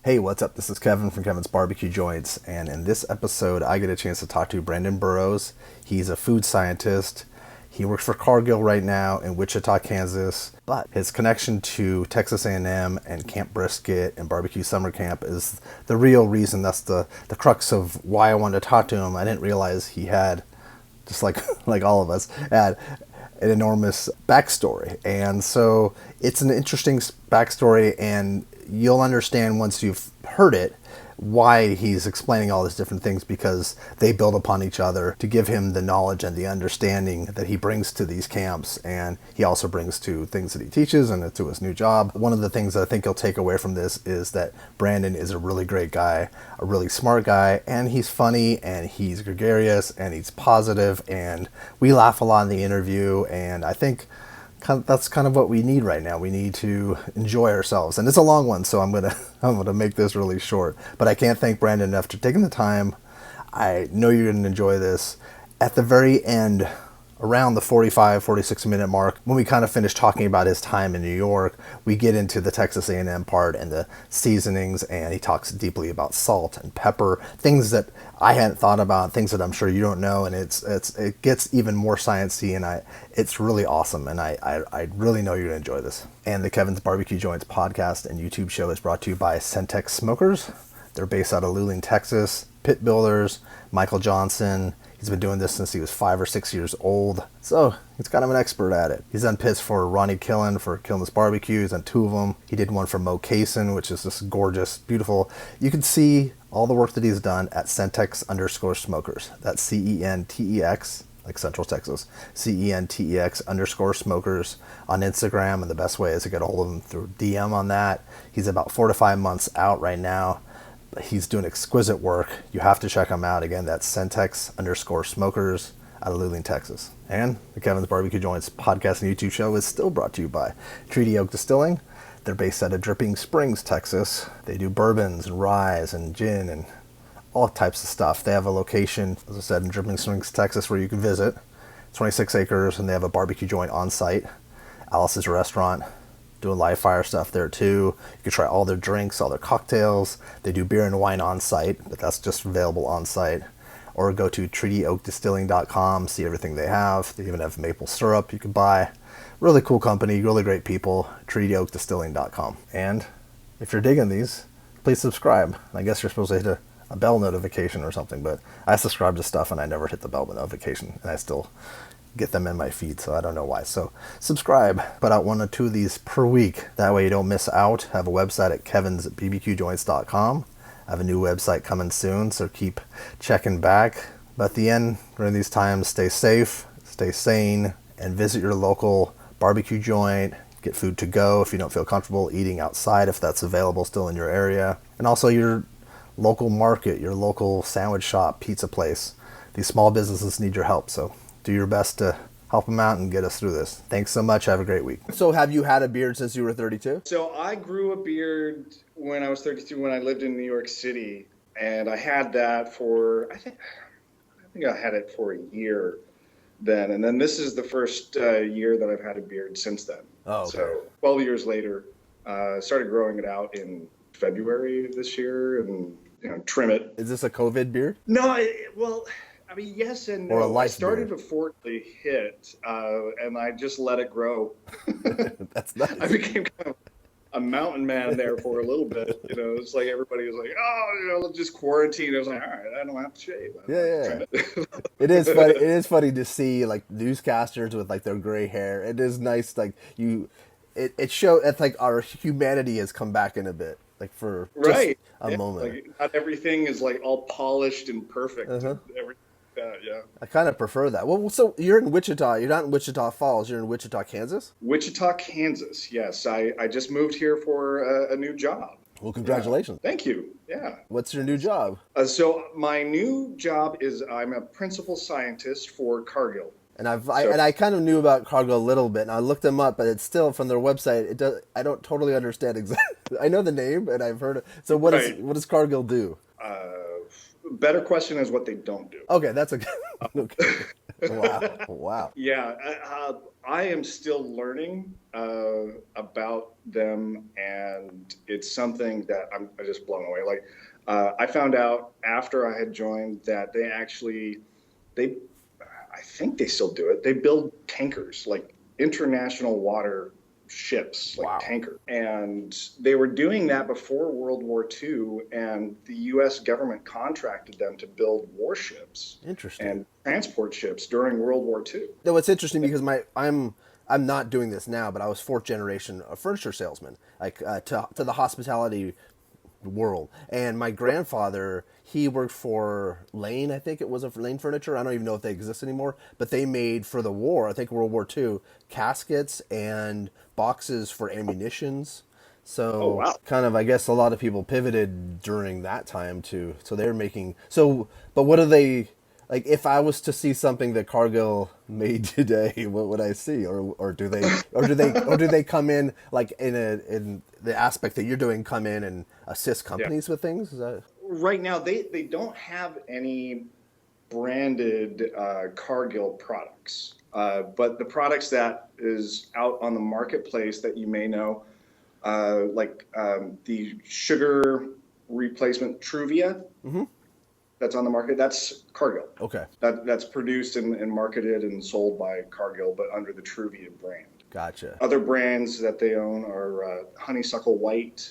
Hey, what's up? This is Kevin from Kevin's Barbecue Joints, and in this episode, I get a chance to talk to Brandon Burrows. He's a food scientist. He works for Cargill right now in Wichita, Kansas, but his connection to Texas A&M and Camp Brisket and Barbecue Summer Camp is the real reason. That's the crux of why I wanted to talk to him. I didn't realize he had, just like all of us, had an enormous backstory. And so it's an interesting backstory, and you'll understand once you've heard it why he's explaining all these different things, because they build upon each other to give him the knowledge and the understanding that he brings to these camps, and he also brings to things that he teaches and to his new job. One of the things that I think he'll take away from this is that Brandon is a really great guy, a really smart guy, and he's funny, and he's gregarious, and he's positive, and we laugh a lot in the interview, and I think that's kind of what we need right now. We need to enjoy ourselves, and it's a long one, so I'm gonna make this really short. But I can't thank Brandon enough for taking the time. I know you're gonna enjoy this. At the very end, around the 46 minute mark, when we kind of finish talking about his time in New York, we get into the Texas A&M part and the seasonings, and he talks deeply about salt and pepper, things that I hadn't thought about, things that I'm sure you don't know, and it gets even more sciencey, and it's really awesome, and I really know you're gonna enjoy this. And the Kevin's Barbecue Joints podcast and YouTube show is brought to you by Centex Smokers. They're based out of Luling, Texas. Pit builders, Michael Johnson. He's been doing this since he was 5 or 6 years old, so he's kind of an expert at it. He's done pits for Ronnie Killen for Killen's Barbecue. He's done 2 of them. He did one for Mo Cason, which is just gorgeous, beautiful. You can see all the work that he's done at Centex_Smokers. That's CENTEX, like Central Texas, CENTEX_Smokers on Instagram, and the best way is to get a hold of him through DM on that. He's about 4 to 5 months out right now. He's doing exquisite work. You have to check him out. Again, that's Centex_Smokers out of Luling, Texas. And the Kevin's Barbecue Joints podcast and YouTube show is still brought to you by Treaty Oak Distilling. They're based out of Dripping Springs, Texas. They do bourbons and ryes and gin and all types of stuff. They have a location, as I said, in Dripping Springs, Texas, where you can visit. 26 acres, and they have a barbecue joint on site. Alice's Restaurant, doing live fire stuff there too. You can try all their drinks, all their cocktails. They do beer and wine on site, but that's just available on site. Or go to treatyoakdistilling.com, see everything they have. They even have maple syrup you can buy. Really cool company, really great people. treatyoakdistilling.com. And if you're digging these, please subscribe. I guess you're supposed to hit a bell notification or something, but I subscribe to stuff and I never hit the bell notification, and I still get them in my feed, so I don't know why. So subscribe, put out 1 or 2 of these per week. That way you don't miss out. I have a website at kevinsbbqjoints.com. I have a new website coming soon, so keep checking back. But at the end, during these times, stay safe, stay sane, and visit your local barbecue joint. Get food to go if you don't feel comfortable eating outside, if that's available still in your area. And also your local market, your local sandwich shop, pizza place. These small businesses need your help, so do your best to help them out and get us through this. Thanks so much. Have a great week. So have you had a beard since you were 32? So I grew a beard when I was 32, when I lived in New York City, and I had that for, I think I had it for a year then. And then this is the first year that I've had a beard since then. Oh, okay. So 12 years later, started growing it out in February of this year, and trim it. Is this a COVID beard? No, well, I mean, yes and no. Or a life I started beard. before it hit, and I just let it grow. That's nice. I became kind of a mountain man there for a little bit. It's like everybody was like, oh, let's just quarantine. I was like, all right, I don't have to shave. Yeah. It is funny. It is funny to see like newscasters with like their gray hair. It is nice. Like it shows it's like our humanity has come back in a bit. Like for just a moment. Like not everything is like all polished and perfect. Uh-huh. Yeah. I kind of prefer that. Well, so you're in Wichita. You're not in Wichita Falls. You're in Wichita, Kansas? Wichita, Kansas. Yes. I just moved here for a new job. Well, congratulations. Yeah. Thank you. Yeah. What's your new job? So my new job is I'm a principal scientist for Cargill. And I kind of knew about Cargill a little bit, and I looked them up, but it's still from their website. I don't totally understand exactly. I know the name, and I've heard it. So what does Cargill do? Better question is what they don't do. Okay, that's okay. Okay. Wow. Wow. Yeah, I am still learning about them, and it's something that I'm just blown away. Like, I found out after I had joined that they, I think they still do it. They build tankers, like international water ships, like Wow. tanker. And they were doing that before World War II, and the U.S. government contracted them to build warships Interesting. and transport ships during World War II. No, it's interesting because I'm not doing this now, but I was fourth generation a furniture salesman, like to the hospitality world. And my grandfather, he worked for Lane, I think it was, a Lane Furniture. I don't even know if they exist anymore, but they made for the war, I think World War II, caskets and boxes for ammunitions. Oh, So wow. kind of, I guess a lot of people pivoted during that time too. So they're making so, but what are they like? If I was to see something that Cargill made today, what would I see? Or do they come in like in the aspect that you're doing, come in and assist Yeah. companies with things? Is that Right now, they don't have any branded Cargill products. But the products that is out on the marketplace that you may know, like the sugar replacement Truvia that's on the market, that's Cargill. okay? That's produced and marketed and sold by Cargill, but under the Truvia brand. Gotcha. Other brands that they own are Honeysuckle White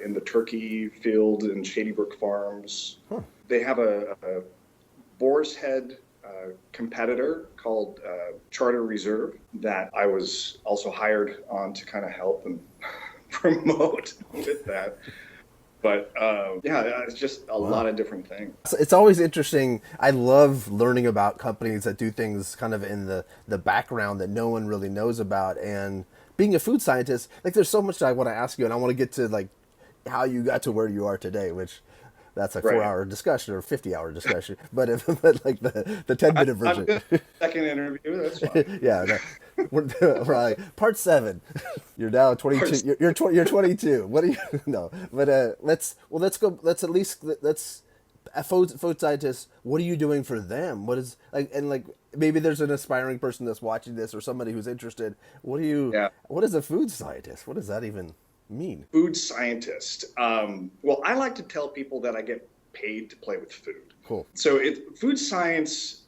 in the turkey field in Shady Brook Farms. They have a Boar's Head competitor called Charter Reserve that I was also hired on to kind of help and promote with that. But yeah, it's just a lot of different things. So it's always interesting. I love learning about companies that do things kind of in the background that no one really knows about. And being a food scientist, like there's so much that I want to ask you, and I want to get to like how you got to where you are today, which that's a Right. 4 hour discussion or 50-hour discussion. But if, but like the 10-minute I'm version. good. Second interview, that's fine. Yeah, no, we're like part 7. You're now 22. You're 22. What do you no? But let's go. Let's at least let's food scientists. What are you doing for them? What is like and like maybe there's an aspiring person that's watching this or somebody who's interested. Yeah. What is a food scientist? What does that even mean? Food scientist. Well, I like to tell people that I get paid to play with food. Cool. So food science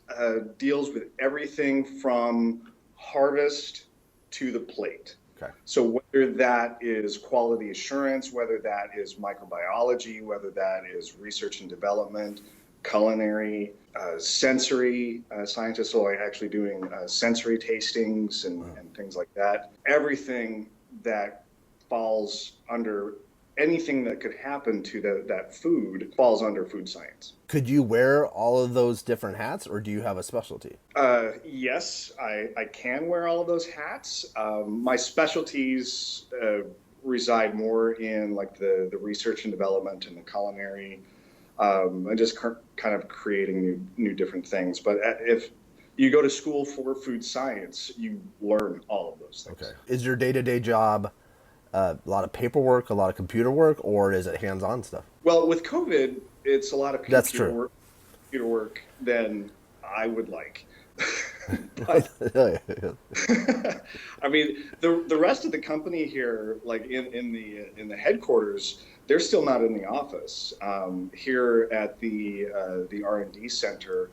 deals with everything from harvest to the plate. Okay. So whether that is quality assurance, whether that is microbiology, whether that is research and development, culinary, sensory scientists, so like actually doing sensory tastings and things like that. Everything that falls under anything that could happen to that food falls under food science. Could you wear all of those different hats, or do you have a specialty? Yes, I can wear all of those hats. My specialties reside more in like the research and development and the culinary, and just kind of creating new different things. But if you go to school for food science, you learn all of those things. Okay. Is your day-to-day job a lot of paperwork, a lot of computer work, or is it hands-on stuff? Well, with COVID, it's a lot of That's true. computer work than I would like. But I mean, the rest of the company here, like in the headquarters, they're still not in the office. Here at the R&D center,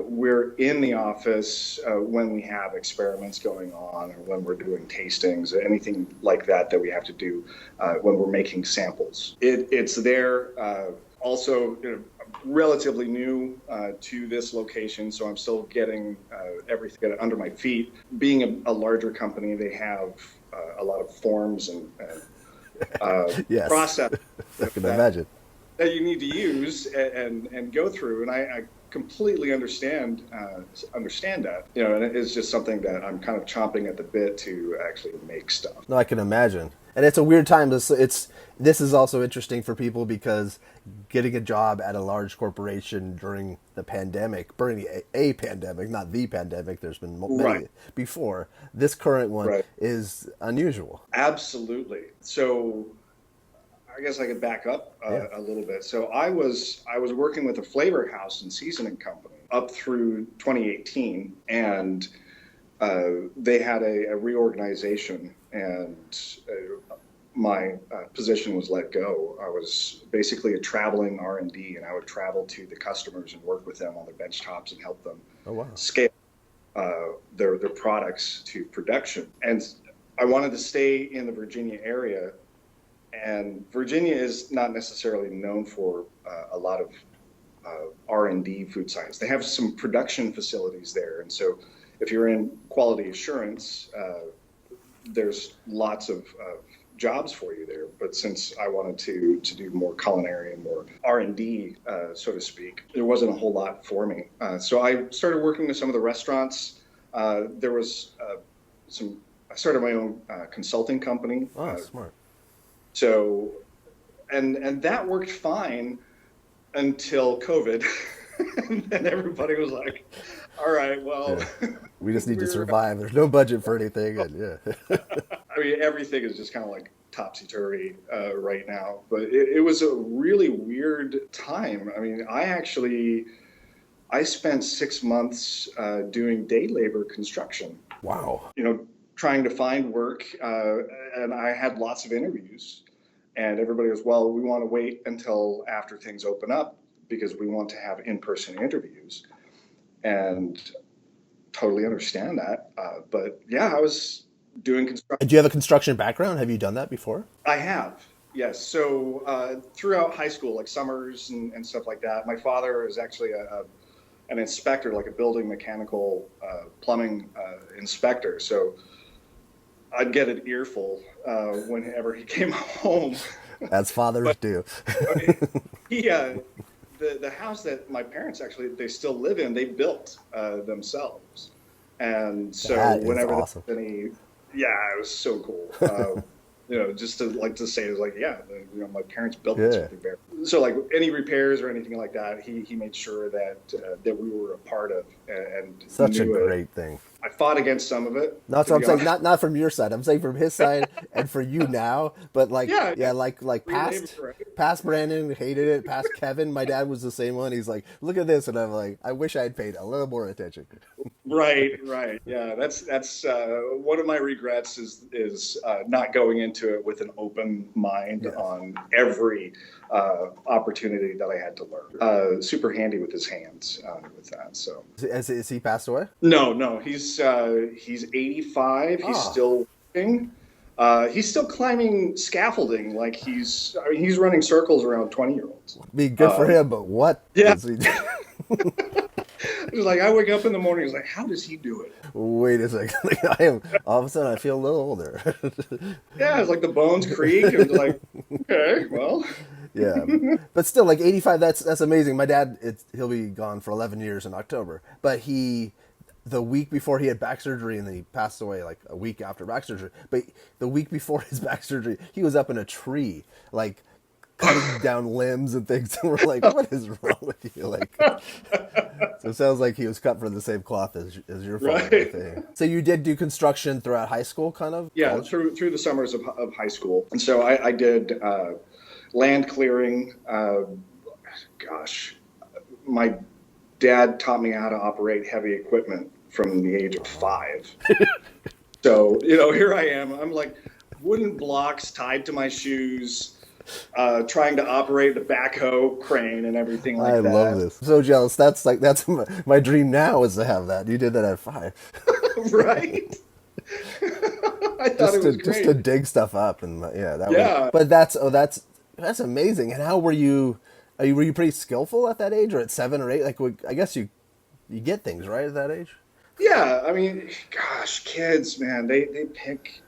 we're in the office when we have experiments going on, or when we're doing tastings, or anything like that we have to do when we're making samples. It's there. Also, relatively new to this location, so I'm still getting everything under my feet. Being a larger company, they have a lot of forms and Yes. process I can imagine. that you need to use and go through, and I completely understand that. And it's just something that I'm kind of chomping at the bit to actually make stuff. No, I can imagine. And it's a weird time. This is also interesting for people because getting a job at a large corporation during the pandemic, during a pandemic, not the pandemic. There's been many Right. before. This current one Right. is unusual. Absolutely. So I guess I could back up Yeah. a little bit. So I was working with a flavor house and seasoning company up through 2018, and they had a reorganization, and my position was let go. I was basically a traveling R&D, and I would travel to the customers and work with them on their bench tops and help them scale their products to production. And I wanted to stay in the Virginia area, and Virginia is not necessarily known for a lot of R&D food science. They have some production facilities there, and so if you're in quality assurance, there's lots of jobs for you there. But since I wanted to do more culinary and more R&D, so to speak, there wasn't a whole lot for me. So I started working with some of the restaurants. There was I started my own consulting company. Oh, smart. So, and that worked fine until COVID. And then everybody was like, all right, well, we just need to survive. There's no budget for anything. And I mean, everything is just kind of like topsy-turvy right now. But it was a really weird time. I mean, I spent 6 months doing day labor construction. Wow. Trying to find work. And I had lots of interviews. And everybody was, well, we want to wait until after things open up because we want to have in-person interviews. And totally understand that. But yeah, I was doing construction. Do you have a construction background? Have you done that before? I have, yes. So throughout high school, like summers and stuff like that, my father is actually an inspector, like a building mechanical plumbing inspector. So I'd get an earful whenever he came home. As fathers do. The house that my parents they still live in, they built themselves. And so whenever awesome. it was so cool. Just to say it was like, my parents built something there. So like any repairs or anything like that, he made sure that we were a part of. And such a great thing. I fought against some of it. No, that's what I'm saying. Not from your side. I'm saying from his side and for you now. But like past Brandon hated it. Past Kevin, my dad was the same one. He's like, look at this, and I'm like, I wish I had paid a little more attention. Right. Yeah, that's one of my regrets is not going into it with an open mind on every opportunity that I had to learn. Super handy with his hands with that. So is he passed away? No, he's 85. He's still working. He's still climbing scaffolding. Like he's running circles around 20-year-olds. Be good for him, but what? Yeah. Does he do? It was like I wake up in the morning. It's like, how does he do it? Wait a second. All of a sudden I feel a little older. Yeah, it's like the bones creak. And it's like, okay, well. Yeah, but still, like 85. That's amazing. My dad, he'll be gone for 11 years in October. But the week before he had back surgery, and then he passed away like a week after back surgery. But the week before his back surgery, he was up in a tree, like cutting down limbs and things. And we're like, what is wrong with you? Like, so it sounds like he was cut from the same cloth as your father. Right. So you did do construction throughout high school, kind of? Yeah, through the summers of high school. And so I did land clearing. My dad taught me how to operate heavy equipment from the age of 5. So, here I am. I'm like wooden blocks tied to my shoes, trying to operate the backhoe crane and everything like that. I love this. I'm so jealous. That's my dream now is to have that. You did that at 5. Right? I thought it was great. Just to dig stuff up and But that's amazing. And how were you? Were you pretty skillful at that age, or at 7 or 8? Like, I guess you get things right at that age. Yeah, I mean, gosh, kids, man, they pick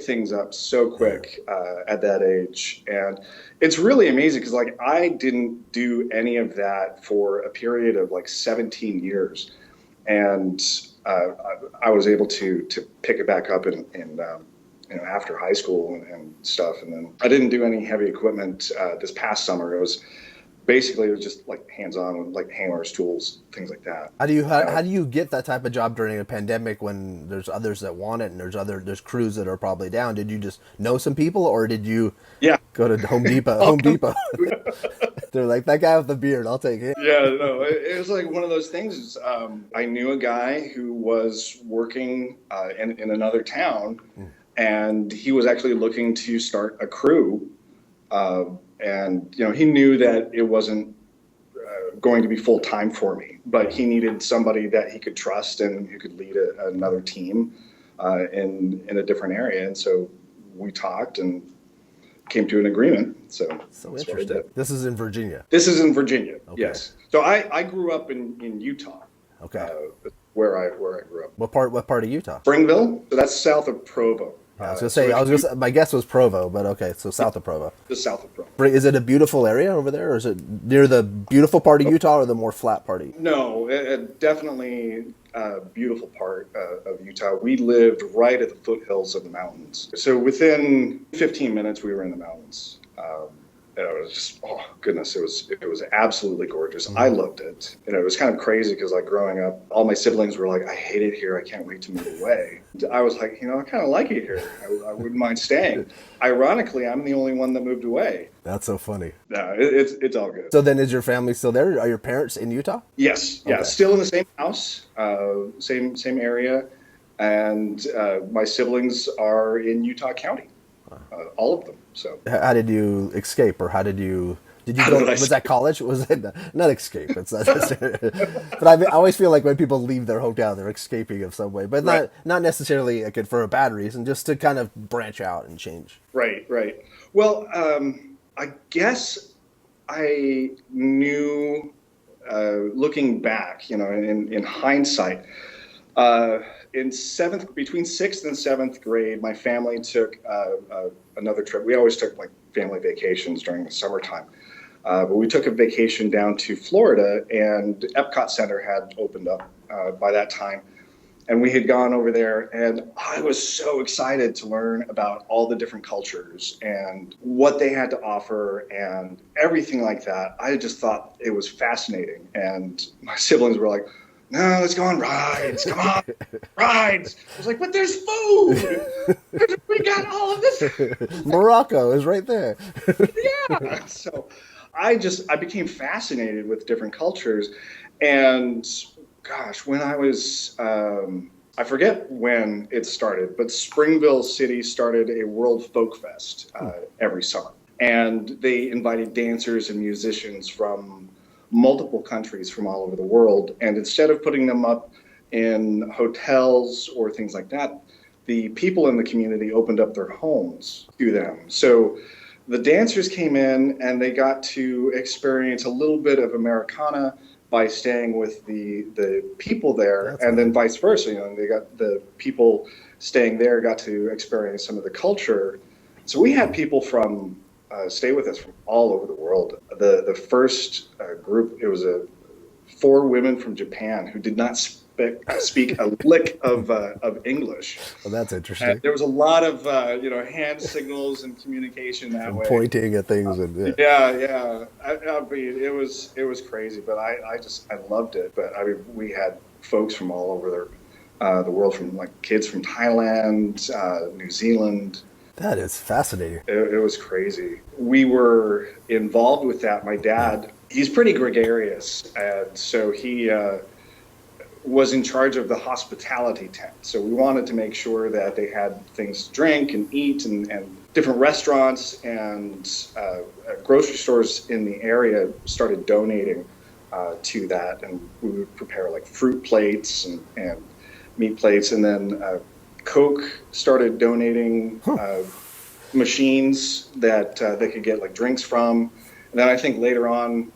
things up so quick at that age, and it's really amazing because like I didn't do any of that for a period of like 17 years, and I was able to pick it back up in after high school and stuff. And then I didn't do any heavy equipment this past summer. It was basically it was just like hands-on with like hammers, tools, things like that. How do you get that type of job during a pandemic when there's others that want it and there's crews that are probably down? Did you just know some people, or did you Yeah. go to Home Depot? Oh, Home Depot. They're like, that guy with the beard, I'll take it. yeah, no, it was like one of those things. I knew a guy who was working in another town, and he was actually looking to start a crew. And he knew that it wasn't going to be full time for me, but he needed somebody that he could trust and who could lead another team in a different area. And so we talked and came to an agreement. So interesting. This is in Virginia. This is in Virginia. Okay. Yes. So I grew up in Utah. Okay. Where I grew up. What part of Utah? Springville. So that's south of Provo. I was gonna say, my guess was Provo, but okay, so south of Provo. Just south of Provo. Is it a beautiful area over there, or is it near the beautiful part of Utah or the more flat part of Utah? No, definitely a beautiful part of Utah. We lived right at the foothills of the mountains. So within 15 minutes, we were in the mountains. It was just, oh goodness, it was absolutely gorgeous. Mm-hmm. I loved it. It was kind of crazy because like growing up, all my siblings were like, I hate it here. I can't wait to move away. I was like, I kind of like it here. I wouldn't mind staying. Ironically, I'm the only one that moved away. That's so funny. No, it's all good. So then is your family still there? Are your parents in Utah? Yes. Yeah. Okay. Still in the same house, same area. And my siblings are in Utah County. All of them. So how did you escape, or did you go? Was that college? Was it not escape? It's not. But I always feel like when people leave their hometown, they're escaping in some way, but not necessarily for a bad reason, just to kind of branch out and change. Right. Well, I guess I knew, looking back, in hindsight. Between 6th and 7th grade, my family took another trip. We always took like family vacations during the summertime. But we took a vacation down to Florida, and Epcot Center had opened up by that time. And we had gone over there, and I was so excited to learn about all the different cultures and what they had to offer and everything like that. I just thought it was fascinating. And my siblings were like, no, let's go on rides. Come on, rides. I was like, but there's food. We got all of this. Morocco is right there. Yeah. So I became fascinated with different cultures. And gosh, when I was, I forget when it started, but Springville City started a World Folk Fest every summer. And they invited dancers and musicians from multiple countries from all over the world. And instead of putting them up in hotels or things like that, the people in the community opened up their homes to them. So the dancers came in and they got to experience a little bit of Americana by staying with the people there. That's and then vice versa. They got the people staying there got to experience some of the culture. So we had people from stay with us from all over the world. The first group, it was 4 women from Japan who did not speak a lick of English. Well, that's interesting. And there was a lot of hand signals and communication that way, pointing at things. Yeah. I mean, it was crazy, but I loved it. But I mean, we had folks from all over the world, from like kids from Thailand, New Zealand. That is fascinating. It was crazy. We were involved with that. My dad, he's pretty gregarious, and so he was in charge of the hospitality tent. So we wanted to make sure that they had things to drink and eat, and different restaurants and grocery stores in the area started donating to that, and we would prepare like fruit plates and meat plates, and then Coke started donating machines that they could get like drinks from. And then I think later on,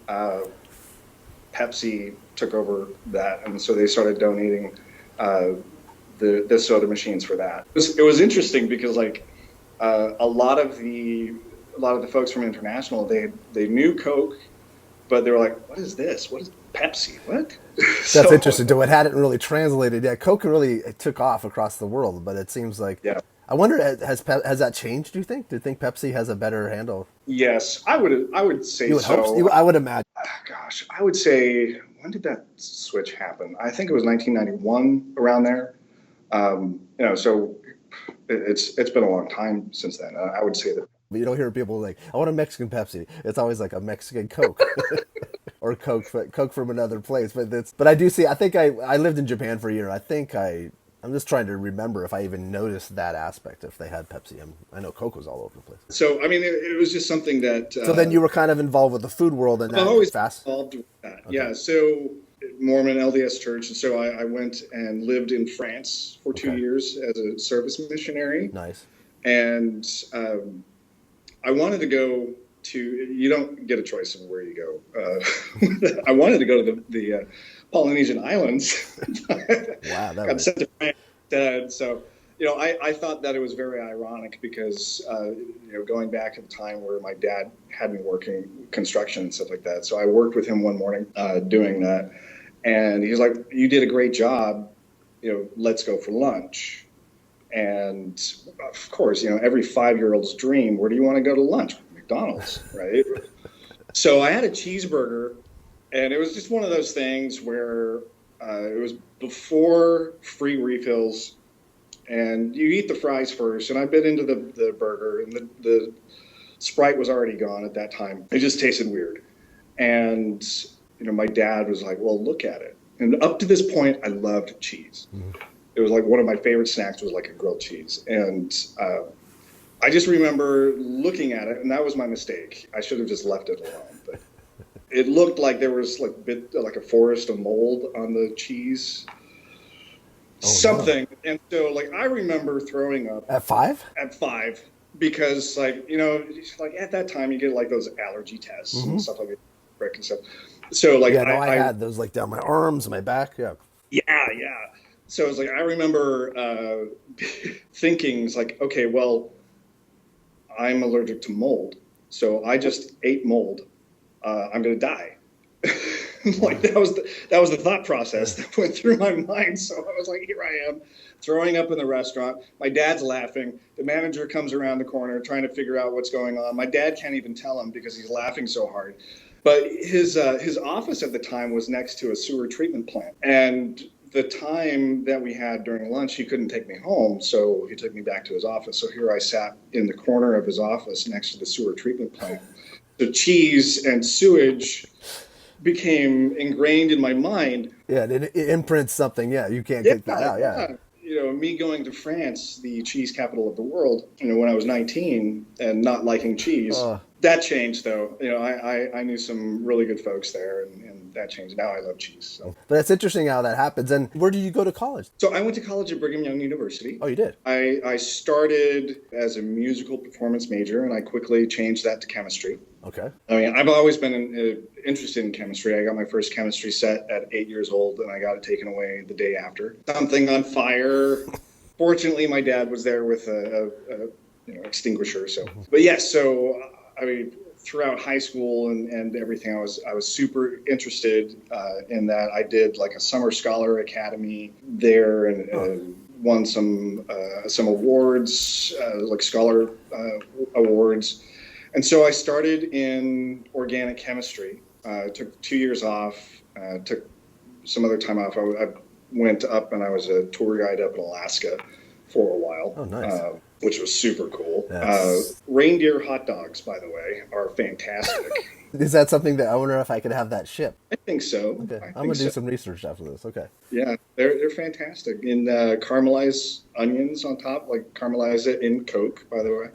Pepsi took over that, and so they started donating the soda machines for that. It was interesting because like a lot of the folks from International, they knew Coke, but they were like, "What is this? What is Pepsi? What?" That's interesting. So it hadn't really translated yet. Coke really took off across the world, but it seems like I wonder, has that changed, do you think? Do you think Pepsi has a better handle? Yes, I would say You would hope so. so. I would imagine. Gosh, I would say, when did that switch happen? I think it was 1991, around there. So it's been a long time since then. I would say that. But you don't hear people like, I want a Mexican Pepsi. It's always like a Mexican Coke. Or Coke from another place. But I do see, I think I lived in Japan for a year. I'm just trying to remember if I even noticed that aspect, if they had Pepsi. I know Coke was all over the place. So, I mean, it was just something that. So then you were kind of involved with the food world and I've that always fast. been involved with that. Okay. Yeah. So, Mormon LDS Church. And so I went and lived in France for 2 years as a service missionary. Nice. And I wanted to go to, you don't get a choice of where you go. I wanted to go to the Polynesian Islands. Wow. Got sent to France instead. So, I thought that it was very ironic because, going back to the time where my dad had me working construction and stuff like that. So I worked with him one morning doing that. And he was like, you did a great job. Let's go for lunch. And of course, every 5-year-old's dream, where do you want to go to lunch? McDonald's, right? So I had a cheeseburger, and it was just one of those things where it was before free refills, and you eat the fries first. And I bit into the burger, and the Sprite was already gone at that time. It just tasted weird. And, my dad was like, well, look at it. And up to this point, I loved cheese. Mm-hmm. It was like one of my favorite snacks was like a grilled cheese. And I just remember looking at it, and that was my mistake. I should have just left it alone. But it looked like there was like a forest of mold on the cheese. Oh, something. No. And so I remember throwing up. At 5? At 5. Because at that time you get those allergy tests mm-hmm. and stuff like that. And stuff. So I had those down my arms, my back. Yeah. Yeah. So it's I remember thinking, okay, well, I'm allergic to mold, so I just ate mold. I'm gonna die. That was the thought process that went through my mind. So I was here I am, throwing up in the restaurant. My dad's laughing. The manager comes around the corner trying to figure out what's going on. My dad can't even tell him because he's laughing so hard. But his office at the time was next to a sewer treatment plant. And the time that we had during lunch, he couldn't take me home, so he took me back to his office. So here I sat in the corner of his office next to the sewer treatment plant. The cheese and sewage became ingrained in my mind. Yeah, it imprints something. Yeah, you can't get that out. Yeah. Me going to France, the cheese capital of the world, when I was 19 and not liking cheese, that changed though. I knew some really good folks there and that changed. Now I love cheese. So. But it's interesting how that happens. And where did you go to college? So I went to college at Brigham Young University. Oh, you did? I started as a musical performance major and I quickly changed that to chemistry. Okay. I mean, I've always been interested in chemistry. I got my first chemistry set at 8 years old, and I got it taken away the day after. Something on fire. Fortunately, my dad was there with a extinguisher. So, but yes, so I mean, throughout high school and everything, I was super interested in that. I did a summer scholar academy there and won some awards, scholar awards. And so I started in organic chemistry, took 2 years off, took some other time off. I went up and I was a tour guide up in Alaska for a while. Oh, nice. Which was super cool. Yes. Reindeer hot dogs, by the way, are fantastic. Is that something that I wonder if I could have that shipped? I think so. Okay. I'm going to do some research after this. Okay. Yeah, they're fantastic. And caramelized onions on top, caramelize it in Coke, by the way.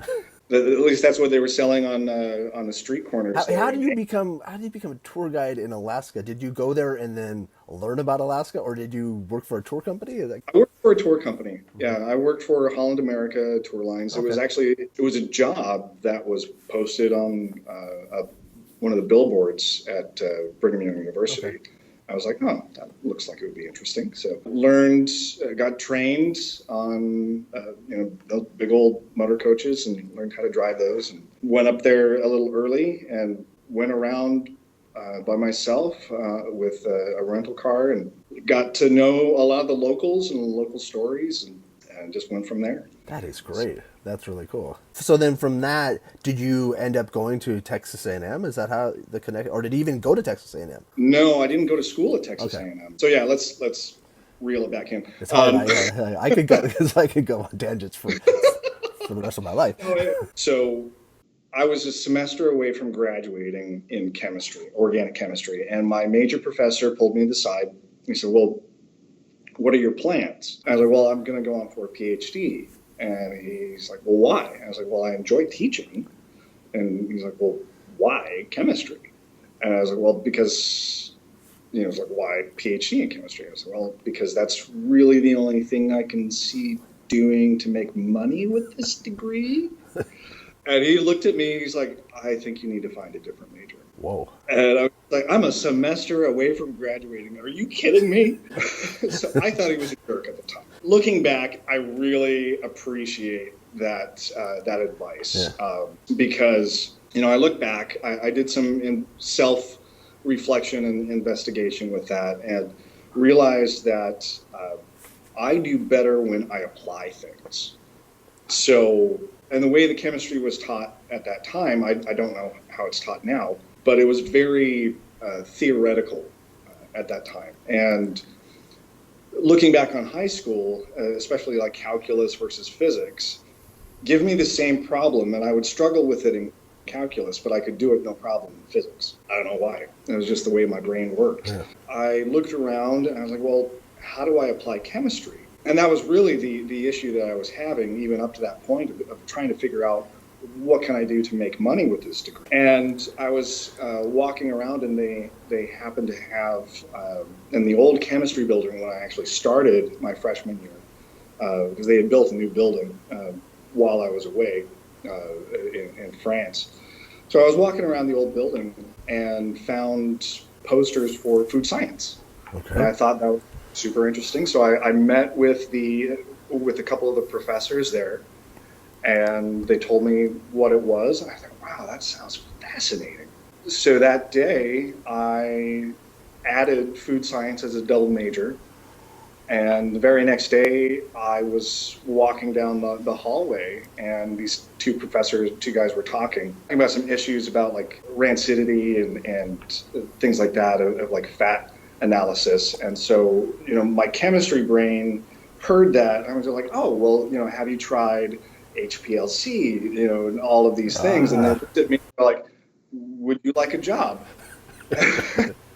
At least that's what they were selling on the street corners. How do you become a tour guide in Alaska? Did you go there and then learn about Alaska, or did you work for a tour company? I worked for a tour company. Yeah, I worked for Holland America Tour Lines. Okay. It was a job that was posted on one of the billboards at Brigham Young University. Okay. I was like, oh, that looks like it would be interesting. So got trained on, those big old motor coaches and learned how to drive those and went up there a little early and went around by myself with a rental car and got to know a lot of the locals and the local stories and and just went from there. That is great. That's really cool. So then from that, did you end up going to Texas A&M? Is that how the connect, or did you even go to Texas A&M? No, I didn't go to school at Texas Okay. A&M. So yeah, let's reel it back in. It's hard. I could go because I could go on tangents for the rest of my life. So I was a semester away from graduating in chemistry, organic chemistry, and my major professor pulled me to the side. He said, "Well, what are your plans?" I was like, "Well, I'm going to go on for a PhD." And he's like, "Well, why?" I was like, "Well, I enjoy teaching." And he's like, "Well, why chemistry?" And I was like, "Well, because," it's like, "Why PhD in chemistry?" I was like, "Well, because that's really the only thing I can see doing to make money with this degree." And he looked at me, he's like, "I think you need to find a different major." Whoa. And I was like, "I'm a semester away from graduating. Are you kidding me?" So I thought he was a jerk at the time. Looking back, I really appreciate that advice. Yeah. Because, I look back, I did some self-reflection and investigation with that and realized that I do better when I apply things. So, and the way the chemistry was taught at that time, I don't know how it's taught now, but it was very theoretical at that time. And looking back on high school, especially like calculus versus physics, give me the same problem and I would struggle with it in calculus, but I could do it no problem in physics. I don't know why. It was just the way my brain worked. Yeah. I looked around and I was like, well, how do I apply chemistry? And that was really the issue that I was having, even up to that point of trying to figure out what can I do to make money with this degree. And I was walking around, and they happened to have, in the old chemistry building when I actually started my freshman year, because they had built a new building while I was away in France. So I was walking around the old building and found posters for food science. Okay. And I thought that was super interesting. So I met with a couple of the professors there, and they told me what it was. And I thought, wow, that sounds fascinating. So that day, I added food science as a double major. And the very next day, I was walking down the hallway, and these two guys were talking about some issues about like rancidity and things like that, of like fat analysis. And so, my chemistry brain heard that. And I was like, oh, well, have you tried HPLC, and all of these things? And they looked at me and were like, would you like a job?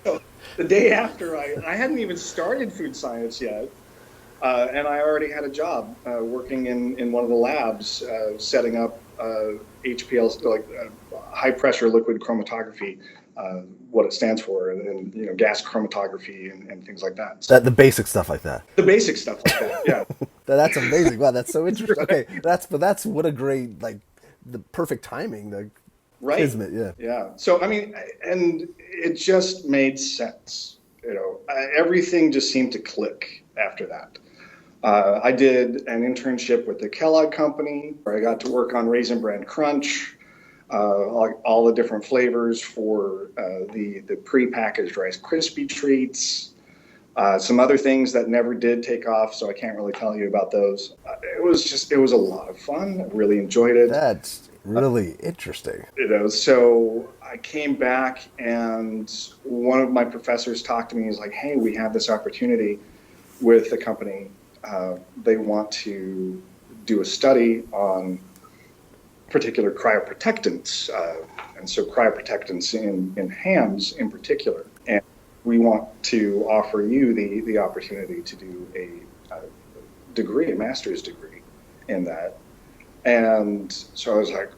So the day after, I hadn't even started food science yet. And I already had a job working in one of the labs, setting up HPLC, like high pressure liquid chromatography, what it stands for, and gas chromatography and things like that. So, the basic stuff like that. The basic stuff like that, yeah. That's amazing. Wow, that's so interesting. Okay, that's what a great, like, the perfect timing, the right. Kismet, yeah. Yeah. So, I mean, and it just made sense. Everything just seemed to click after that. I did an internship with the Kellogg Company, where I got to work on Raisin Bran Crunch, all the different flavors for the prepackaged Rice Krispie treats, some other things that never did take off, so I can't really tell you about those. It was a lot of fun. I really enjoyed it. That's really interesting. So I came back, and one of my professors talked to me. He's like, hey, we have this opportunity with the company. They want to do a study on particular cryoprotectants, and so cryoprotectants in hams in particular. And we want to offer you the opportunity to do a master's degree in that. And so I was like,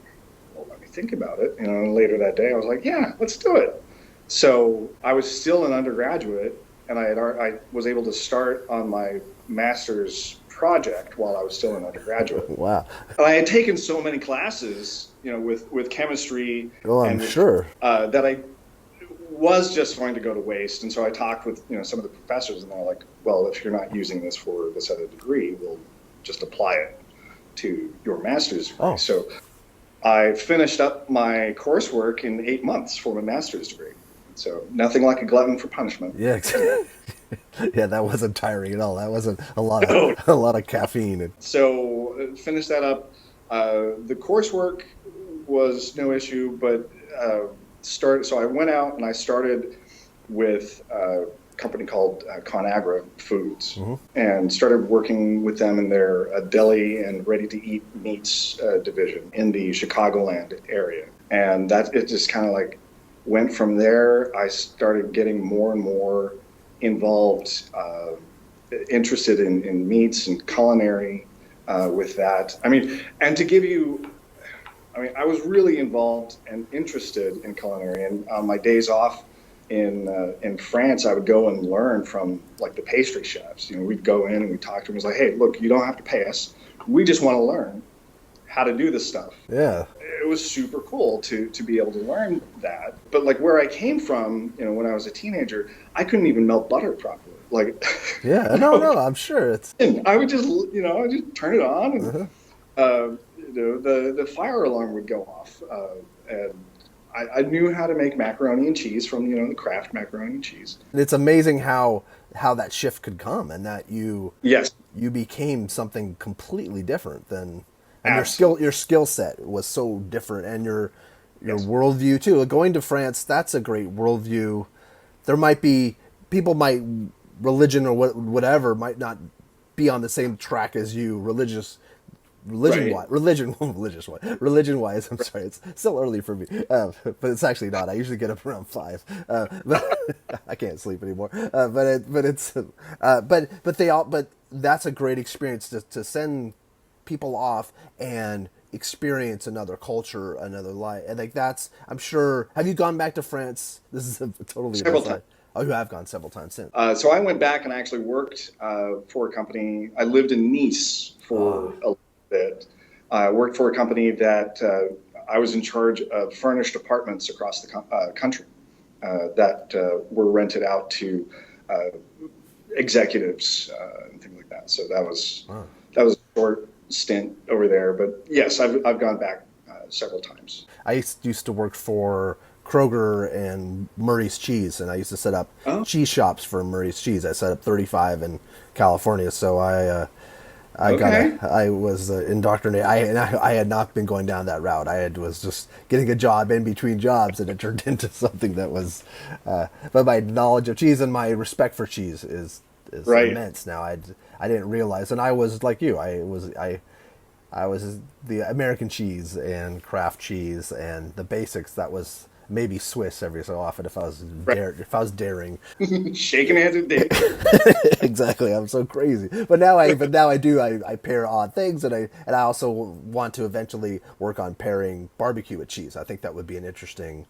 well, let me think about it. And later that day I was like, yeah, let's do it. So I was still an undergraduate, and I was able to start on my master's project while I was still an undergraduate. Wow. And I had taken so many classes, with chemistry. Oh, I'm sure. That I was just going to go to waste. And so I talked with, some of the professors, and they're like, well, if you're not using this for this other degree, we'll just apply it to your master's degree. Oh. So I finished up my coursework in 8 months for my master's degree. So nothing like a glutton for punishment. Yeah, yeah, that wasn't tiring at all. That wasn't No. a lot of caffeine. So finished that up. The coursework was no issue, but started. So I went out and I started with a company called ConAgra Foods, and started working with them in their deli and ready-to-eat meats division in the Chicagoland area. And that it just kind of like went from there. I started getting more and more involved, interested in meats and culinary with that. I mean, and to give you, I mean, I was really involved and interested in culinary. And on my days off in France, I would go and learn from like the pastry chefs. You know, we'd go in and we'd talk to them. It was like, hey, look, you don't have to pay us. We just want to learn how to do this stuff. Yeah. It was super cool to be able to learn that. But like where I came from, you know, when I was a teenager, I couldn't even melt butter properly. Like, Yeah, no, I'm sure it's. and I would just, you know, I would just turn it on, and you know, the fire alarm would go off, and I knew how to make macaroni and cheese from, you know, the Kraft macaroni and cheese. It's amazing how that shift could come, and that you became something completely different than, and your skill set was so different, and your worldview too. Like going to France, that's a great worldview. There might be religion or whatever might not be on the same track as you religion wise. I'm sorry, it's still early for me, but it's actually not. I usually get up around 5, but I can't sleep anymore. But that's a great experience to send people off and experience another culture, another life, and like that's. I'm sure. Have you gone back to France? This is a totally Several times. Oh, you have gone several times since. So I went back and I actually worked for a company. I lived in Nice for a little bit. I worked for a company that I was in charge of furnished apartments across the country that were rented out to executives and things like that. So that was a short stint over there. But yes, I've gone back several times. I used to work for Kroger and Murray's Cheese, and I used to set up cheese shops for Murray's Cheese. I set up 35 in California, so I was indoctrinated. I had not been going down that route. Was just getting a job in between jobs, and it turned into something that was. But my knowledge of cheese and my respect for cheese is immense now. I didn't realize, and I was like you. I was the American cheese and Kraft cheese and the basics. That was maybe Swiss every so often if I was daring. Shaking hands and daring. Exactly. I'm so crazy. But now I pair odd things, and I also want to eventually work on pairing barbecue with cheese. I think that would be an interesting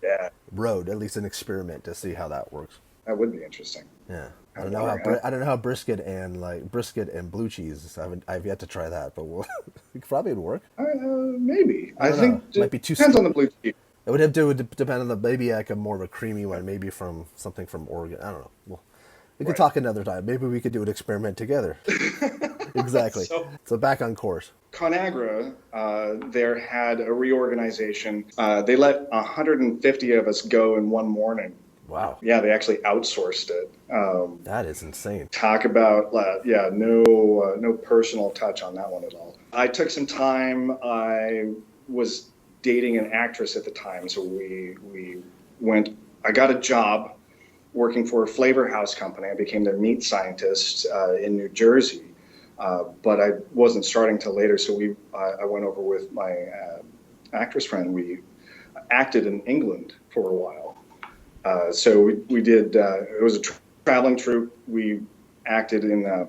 road, at least an experiment to see how that works. That would be interesting. Yeah. I don't know how brisket and blue cheese. I've yet to try that, but probably would work. Maybe. I think it might be too. Depends on the blue cheese. It would have to depend on maybe like a more of a creamy one, maybe from something from Oregon. I don't know. Well, we could talk another time. Maybe we could do an experiment together. Exactly. So back on course. ConAgra, there had a reorganization. They let 150 of us go in one morning. Wow. Yeah, they actually outsourced it. That is insane. Talk about, no personal touch on that one at all. I took some time. I was dating an actress at the time, so I got a job working for a flavor house company. I became their meat scientist in New Jersey, but I wasn't starting till later, so I went over with my actress friend. We acted in England for a while. So we did, it was a traveling troupe. We acted in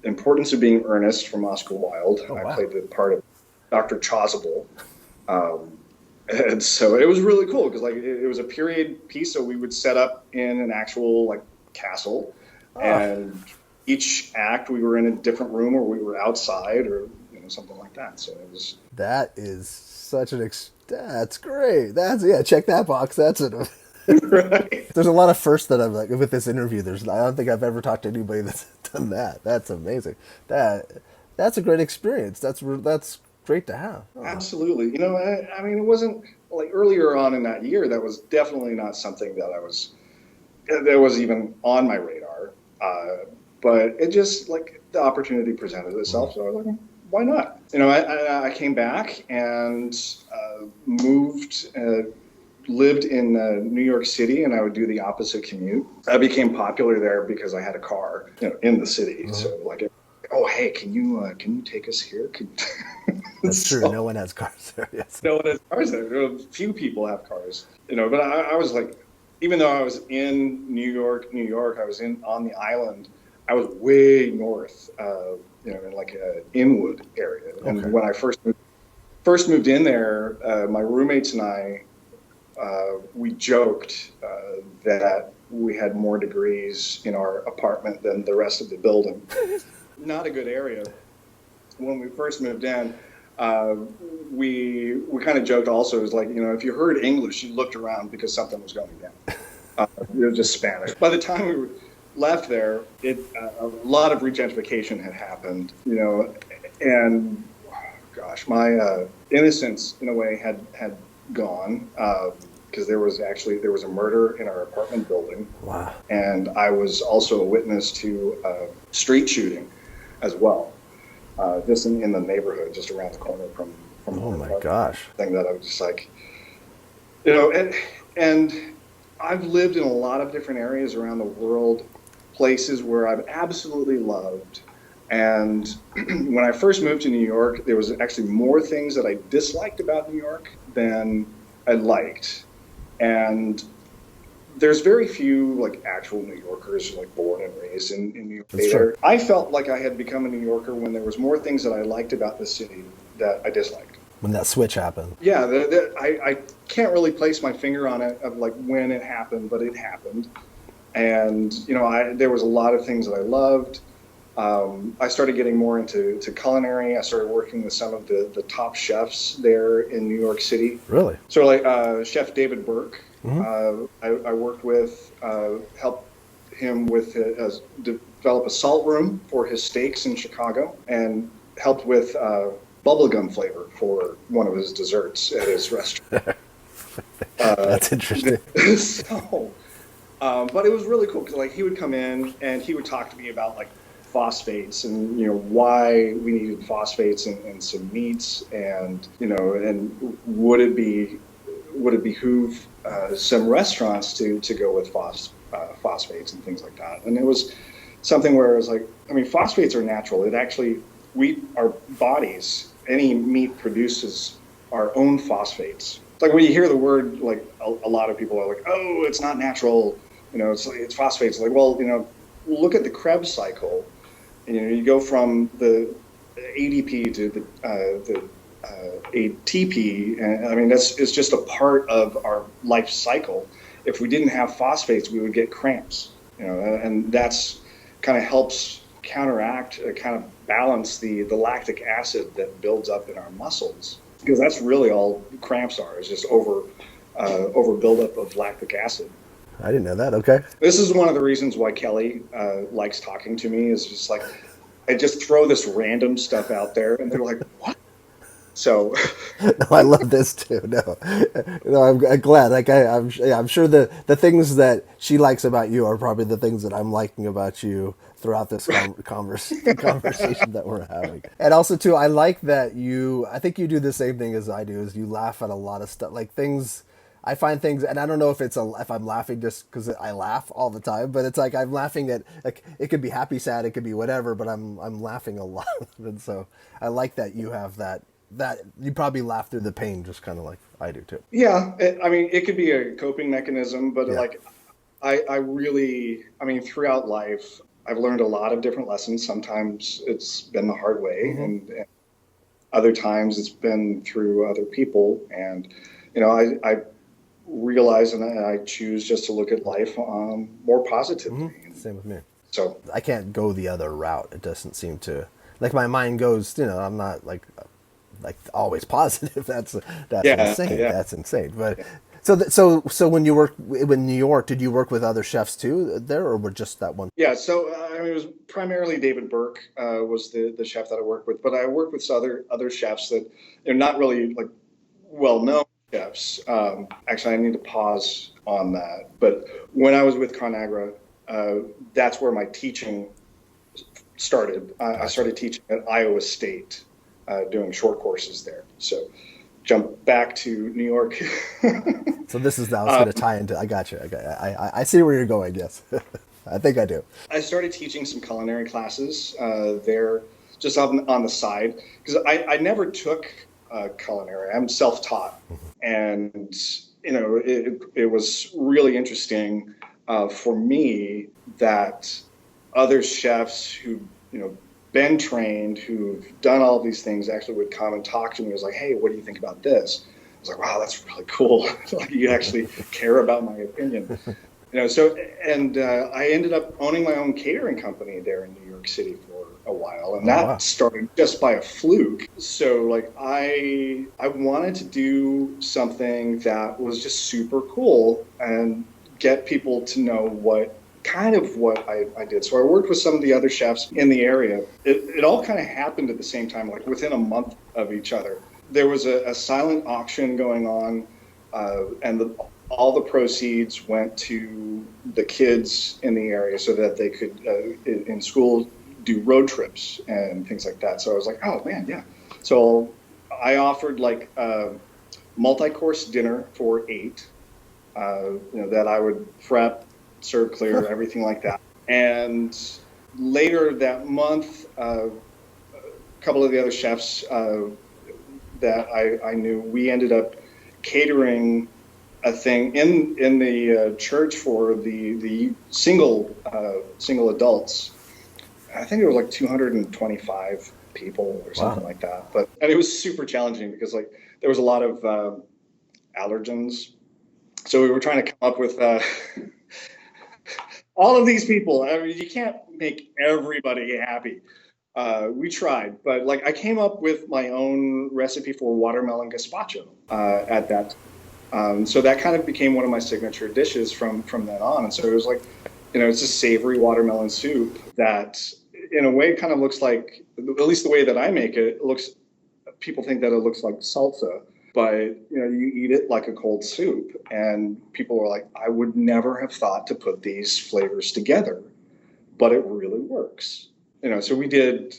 Importance of Being Earnest from Oscar Wilde. Oh, wow. I played the part of Dr. Chasuble. And so it was really cool because like it was a period piece. So we would set up in an actual like castle, and each act we were in a different room, or we were outside, or something like that. So it was. That is such that's great. Check that box. That's it. Right. There's a lot of firsts that I'm like with this interview. I don't think I've ever talked to anybody that's done that. That's amazing. That's a great experience. That's great to have. Oh. Absolutely. I mean, it wasn't like earlier on in that year, that was definitely not something that was even on my radar. But it just like the opportunity presented itself. So I was like, why not? I came back and moved, lived in New York City, and I would do the opposite commute. I became popular there because I had a car, in the city. So like, oh, hey, can you take us here? That's true. No one has cars there. Yes. No one has cars there. Few people have cars, But I was like, even though I was in New York, I was on the island. I was way north, in like a Inwood area. And when I first moved in there, my roommates and I, we joked that we had more degrees in our apartment than the rest of the building. Not a good area. When we first moved in, we kind of joked also, it was like, if you heard English, you looked around because something was going down. It was just Spanish. By the time we left there, a lot of regentrification had happened, and gosh, my innocence in a way had gone, because there was a murder in our apartment building. Wow. And I was also a witness to a street shooting as well. Just in the neighborhood, just around the corner from oh my gosh, thing that I was just like, and I've lived in a lot of different areas around the world, places where I've absolutely loved. And when I first moved to New York, there was actually more things that I disliked about New York than I liked. And there's very few like actual New Yorkers like born and raised in New York. Sure. I felt like I had become a New Yorker when there was more things that I liked about the city that I disliked. When that switch happened. Yeah, I can't really place my finger on it of like when it happened, but it happened. And there was a lot of things that I loved. I started getting more into culinary. I started working with some of the top chefs there in New York City. Really? So like Chef David Burke. I worked with, helped him with develop a salt room for his steaks in Chicago, and helped with bubblegum flavor for one of his desserts at his restaurant. That's interesting. But it was really cool because like he would come in and he would talk to me about like phosphates and why we needed phosphates in some meats, and and would it behoove some restaurants to go with phosphates and things like that. And it was something where it was like, I mean, phosphates are natural. It actually, our bodies, any meat produces our own phosphates. It's like when you hear the word, like a lot of people are like, oh, it's not natural, it's phosphates. Like, well, look at the Krebs cycle. You go from the ADP to the ATP, and I mean it's just a part of our life cycle. If we didn't have phosphates, we would get cramps, and that's kind of helps counteract, kind of balance the lactic acid that builds up in our muscles, because that's really all cramps are, is just over buildup of lactic acid. I didn't know that. Okay. This is one of the reasons why Kelly likes talking to me, is just like I just throw this random stuff out there, and they're like, what? So, no, I love this too. No, I'm glad. Like I'm sure the things that she likes about you are probably the things that I'm liking about you throughout this conversation that we're having. And also too, I like that I think you do the same thing as I do, is you laugh at a lot of stuff, like things. I find things, and I don't know if if I'm laughing just because I laugh all the time, but it's like I'm laughing at, like, it could be happy, sad, it could be whatever, but I'm laughing a lot, and so I like that you have that you probably laugh through the pain just kind of like I do too. Yeah, I mean, it could be a coping mechanism, but like I really, I mean, throughout life, I've learned a lot of different lessons. Sometimes it's been the hard way, and other times it's been through other people, and I realize and I choose just to look at life more positively. Same with me. So I can't go the other route. It doesn't seem to, like, my mind goes, I'm not like always positive. That's insane. Yeah. That's insane. But So when you work in New York, did you work with other chefs too there, or were just that one? Yeah, so I mean, it was primarily David Burke was the chef that I worked with, but I worked with other chefs that they're not really like well-known chefs. Actually, I need to pause on that. But when I was with ConAgra, uh, that's where my teaching started. I Gotcha. started teaching at Iowa State, doing short courses there. So jump back to New York. So this is now it's uh, going to tie into. I got you. I see where you're going. Yes, I think I do. I started teaching some culinary classes there, just on the side, because I never took culinary. I'm self-taught, and it was really interesting for me that other chefs who been trained, who've done all these things, actually would come and talk to me. It was like, hey, what do you think about this? I was like, wow, that's really cool. Like you actually care about my opinion. So and I ended up owning my own catering company there in New York City for a while, and Oh that wow. started just by a fluke. So like I wanted to do something that was just super cool and get people to know what I did. So I worked with some of the other chefs in the area. It all kind of happened at the same time, like within a month of each other. There was a silent auction going on, and all the proceeds went to the kids in the area so that they could, in school, do road trips and things like that. So I was like, oh man, yeah. So I offered like a multi-course dinner for eight, that I would prep, serve clear, everything like that. And later that month, a couple of the other chefs that I knew, we ended up catering a thing in the church for the single adults. I think it was like 225 people or something Wow. like that. And it was super challenging because like there was a lot of allergens. So we were trying to come up with all of these people. I mean, you can't make everybody happy. We tried, but like I came up with my own recipe for watermelon gazpacho at that. So that kind of became one of my signature dishes from then on. And so it was like, it's a savory watermelon soup that, in a way, kind of looks like, at least the way that I make it, it looks. People think that it looks like salsa, but you eat it like a cold soup, and people are like, I would never have thought to put these flavors together, but it really works. So we did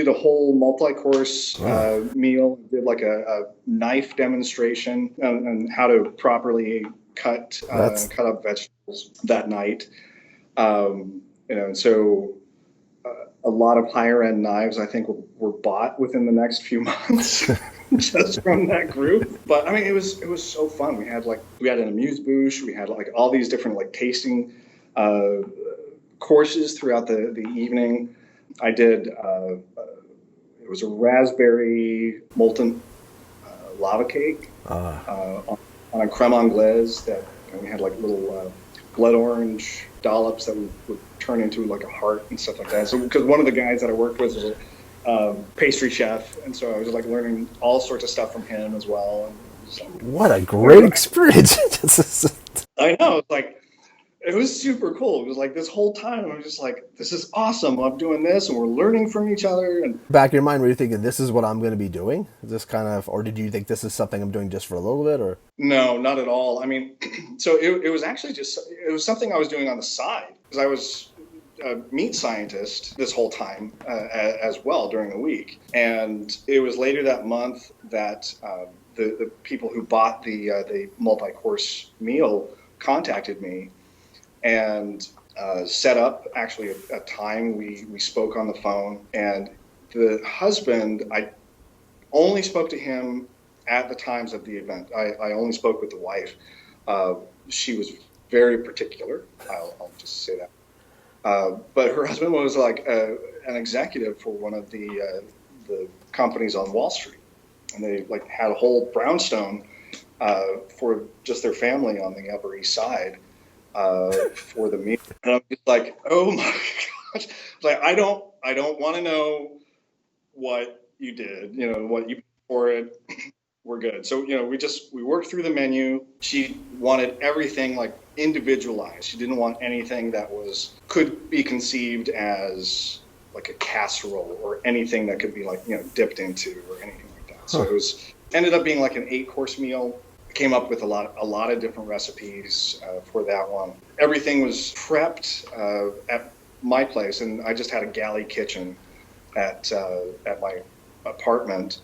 a whole multi-course Oh, meal. Did like a knife demonstration on how to properly that's cut up vegetables that night. And so a lot of higher end knives I think were bought within the next few months just from that group. But I mean, it was so fun. We had an amuse bouche. We had like all these different like tasting uh, courses throughout the evening. I did. It was a raspberry molten lava cake on a creme anglaise that we had like little blood orange dollops that would turn into like a heart and stuff like that. So because one of the guys that I worked with was a pastry chef, and so I was like learning all sorts of stuff from him as well. And what a great experience. I know, it's like it was super cool. It was like this whole time I was just like, this is awesome. I'm doing this, and we're learning from each other. And Back in your mind, were you thinking this is what I'm going to be doing? Is this kind of, or did you think this is something I'm doing just for a little bit, or? no, not at all. I mean, so it was actually just it was something I was doing on the side because I was a meat scientist this whole time as well during the week. And it was later that month that the people who bought the multi course meal contacted me and set up actually a time we spoke on the phone. And the husband, I only spoke to him at the times of the event. I only spoke with the wife. Uh, she was very particular. I'll just say that. But her husband was like an executive for one of the companies on Wall Street, and they like had a whole brownstone for just their family on the Upper East Side for the meeting. And I'm just like, oh my gosh! Like I don't want to know what you did, what you for it. we're good. So, we worked through the menu. She wanted everything like individualized. She didn't want anything that could be conceived as like a casserole or anything that could be like, dipped into or anything like that. So it ended up being like an 8-course meal. I came up with a lot of different recipes for that one. Everything was prepped at my place, and I just had a galley kitchen at my apartment.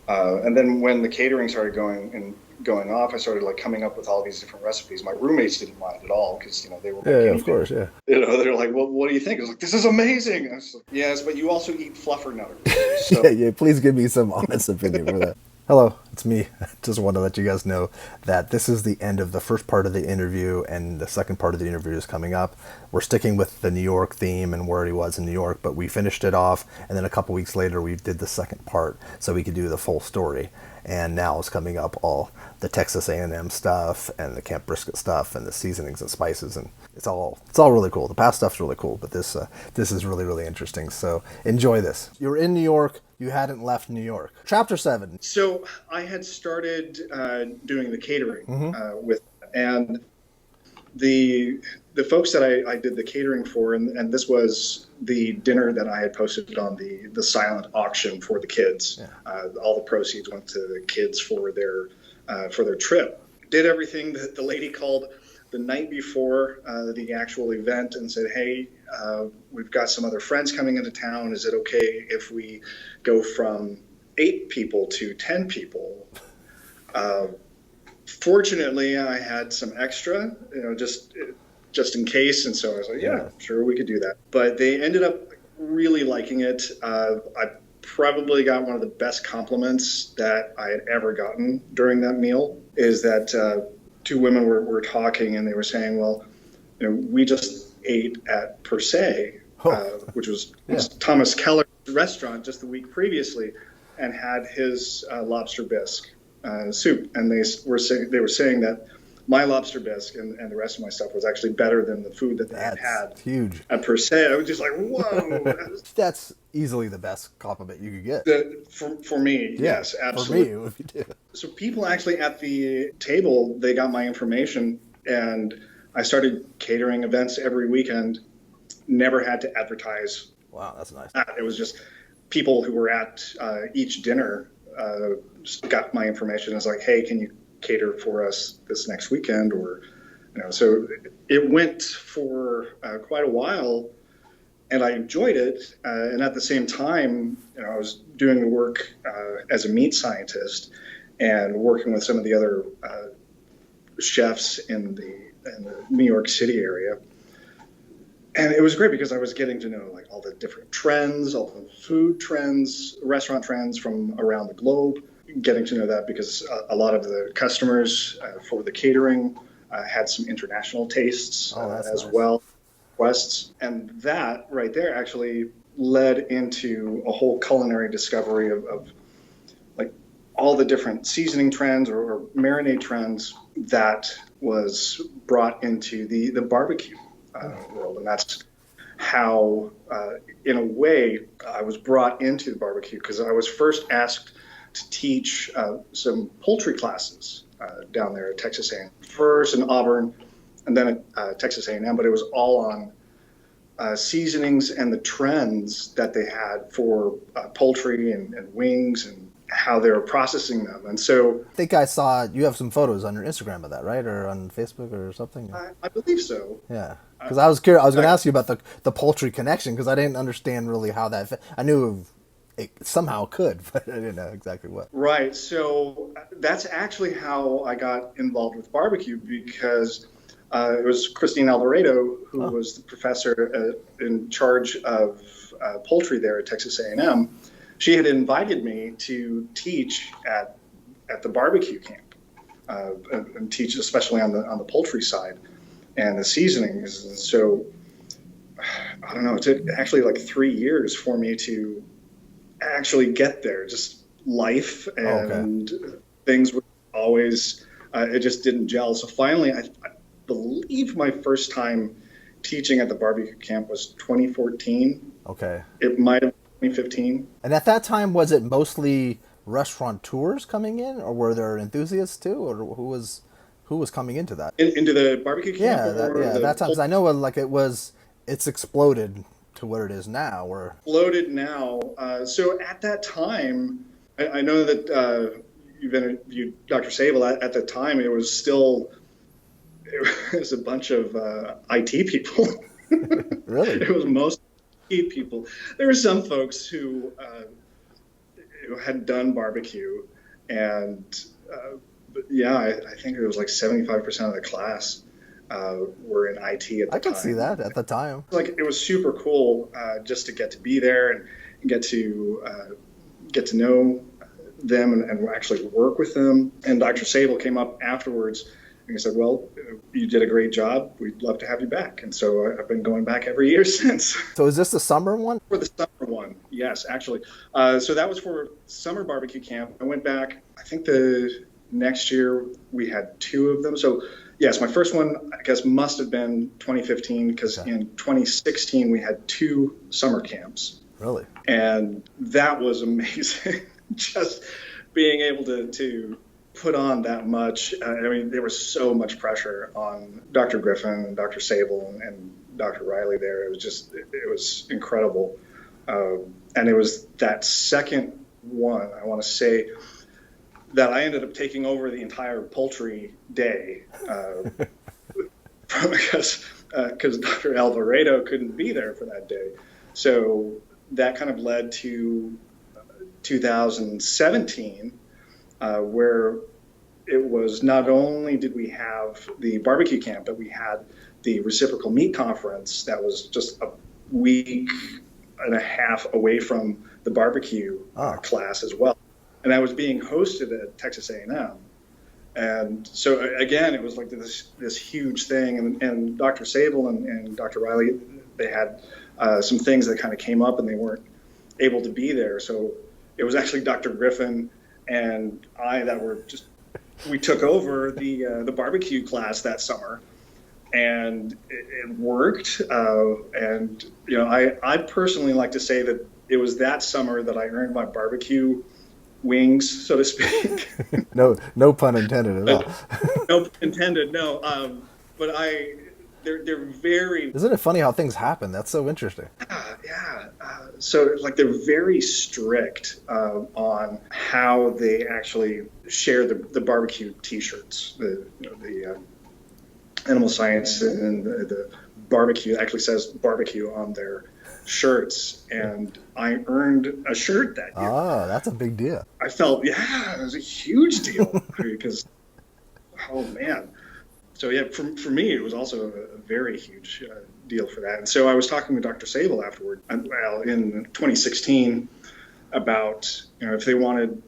And then when the catering started going off, I started like coming up with all these different recipes. My roommates didn't mind at all because they were of course, yeah. They're like, well, what do you think? I was like, this is amazing. I was like, yes, but you also eat fluffernutters. So. Yeah. Please give me some honest opinion for that. Hello, it's me. Just want to let you guys know that this is the end of the first part of the interview, and the second part of the interview is coming up. We're sticking with the New York theme and where he was in New York, but we finished it off, and then a couple weeks later we did the second part so we could do the full story. And now is coming up all the Texas A&M stuff and the Camp Brisket stuff and the seasonings and spices, and it's all really cool. The past stuff's really cool, but this is really, really interesting. So enjoy this. You're in New York. You hadn't left New York. Chapter 7. So I had started doing the catering with, and the folks that I did the catering for, and this was the dinner that I had posted on the silent auction for the kids. Yeah. All the proceeds went to the kids for their trip. Did everything that the lady called the night before the actual event and said, hey, we've got some other friends coming into town. Is it okay if we go from 8 people to 10 people? Fortunately, I had some extra, just in case. And so I was like, yeah, sure, we could do that. But they ended up really liking it. I probably got one of the best compliments that I had ever gotten during that meal, is that 2 women were talking, and they were saying, well, we just ate at Per Se, which was Thomas Keller's restaurant just the week previously, and had his lobster bisque soup. And they were saying that my lobster bisque and the rest of my stuff was actually better than the food that they had huge at Per Se. I was just like, whoa. That's easily the best compliment you could get. For me, yes, absolutely. For me, if you do. So people actually at the table, they got my information, and I started catering events every weekend. Never had to advertise. Wow, that's nice. It was just people who were at each dinner got my information. It's like, hey, can you cater for us this next weekend? Or, so it went for quite a while, and I enjoyed it. And at the same time, I was doing the work as a meat scientist and working with some of the other chefs in the New York City area. And it was great because I was getting to know like all the different trends, all the food trends, restaurant trends from around the globe. Getting to know that because a lot of the customers for the catering had some international tastes as nice. Well, requests. And that right there actually led into a whole culinary discovery of like all the different seasoning trends or marinade trends that was brought into the barbecue world. And that's how, in a way, I was brought into the barbecue, because I was first asked to teach some poultry classes down there at Texas A&M. First in Auburn, and then at Texas A&M, but it was all on seasonings and the trends that they had for poultry and wings and how they were processing them. And so I think I saw you have some photos on your Instagram of that, right? Or on Facebook or something? I believe so. Yeah. Because I was curious. I was going to ask you about the poultry connection, because I didn't understand really how that fit. I knew it somehow could, but I didn't know exactly what. Right. So that's actually how I got involved with barbecue, because it was Christine Alvarado, who was the professor in charge of poultry there at Texas A&M. She had invited me to teach at the barbecue camp and teach especially on the poultry side and the seasonings. And so I don't know, it took actually like 3 years for me to actually get there. Just life and things were always it just didn't gel. So finally, I believe my first time teaching at the barbecue camp was 2014. Okay. It might have been 2015. And at that time, was it mostly restaurateurs coming in, or were there enthusiasts too, or who was coming into that? Into the barbecue camp, Yeah, that time. 'Cause I know like it's exploded to what it is now. Where exploded now. So at that time, I know that you've interviewed Dr. Sable. At the time, it was a bunch of IT people. really, It was most IT people. There were some folks who had done barbecue, and but yeah, I think it was like 75% of the class were in IT at the time. I could see that at the time. Like it was super cool just to get to be there and get to know them and actually work with them. And Dr. Sable came up afterwards and he said, "Well, you did a great job. We'd love to have you back." And so I've been going back every year since. So is this the summer one? For the summer one, yes, actually. So that was for summer barbecue camp. I went back. I think the next year we had 2 of them. So yes, my first one, I guess, must have been 2015 because in 2016 we had 2 summer camps. Really? And that was amazing. Just being able to put on that much. I mean, there was so much pressure on Dr. Griffin and Dr. Sable and Dr. Riley there. It was incredible. And it was that second one, I want to say, that I ended up taking over the entire poultry day because Dr. Alvarado couldn't be there for that day. So that kind of led to 2017, where it was not only did we have the barbecue camp, but we had the reciprocal meat conference that was just a week and a half away from the barbecue class as well. And that was being hosted at Texas A&M. And so, again, it was like this huge thing. And Dr. Sable and Dr. Riley, they had some things that kind of came up and they weren't able to be there. So it was actually Dr. Griffin and I that were we took over the barbecue class that summer. And it worked. And, you know, I personally like to say that it was that summer that I earned my barbecue wings, so to speak. No pun intended at all. No pun intended, no. But they're very... Isn't it funny how things happen? That's so interesting. Yeah. So like they're very strict on how they actually share the barbecue T-shirts. The Animal Science and the barbecue actually says barbecue on their shirts, and I earned a shirt that year. Oh, that's a big deal. I felt, it was a huge deal because, oh man. So yeah, for me, it was also a very huge deal for that. And so I was talking with Dr. Sable afterward, well, in 2016, about, you know, if they wanted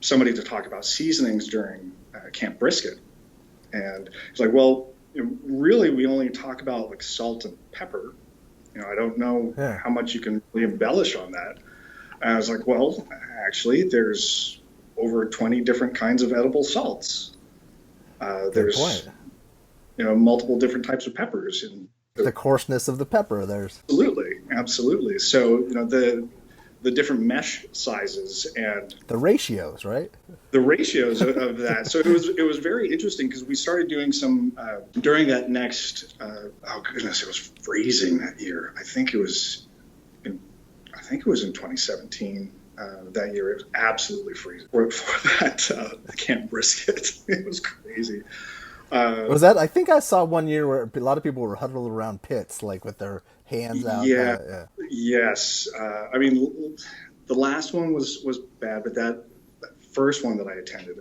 somebody to talk about seasonings during Camp Brisket. And he's like, well, really, we only talk about like salt and pepper. You know, I don't know how much you can really embellish on that. And I was like, well, actually, there's over 20 different kinds of edible salts. There's, you know, multiple different types of peppers. And the coarseness of the pepper, Absolutely. So, you know, the different mesh sizes and the ratios, right? The ratios of that. So it was very interesting because we started doing some during that next. Oh goodness, it was freezing that year. I think it was in 2017. That year it was absolutely freezing for that Camp Brisket. It was crazy. Was that? I think I saw one year where a lot of people were huddled around pits, like with their hands out. Yeah. Yes. I mean, the last one was bad, but that first one that I attended,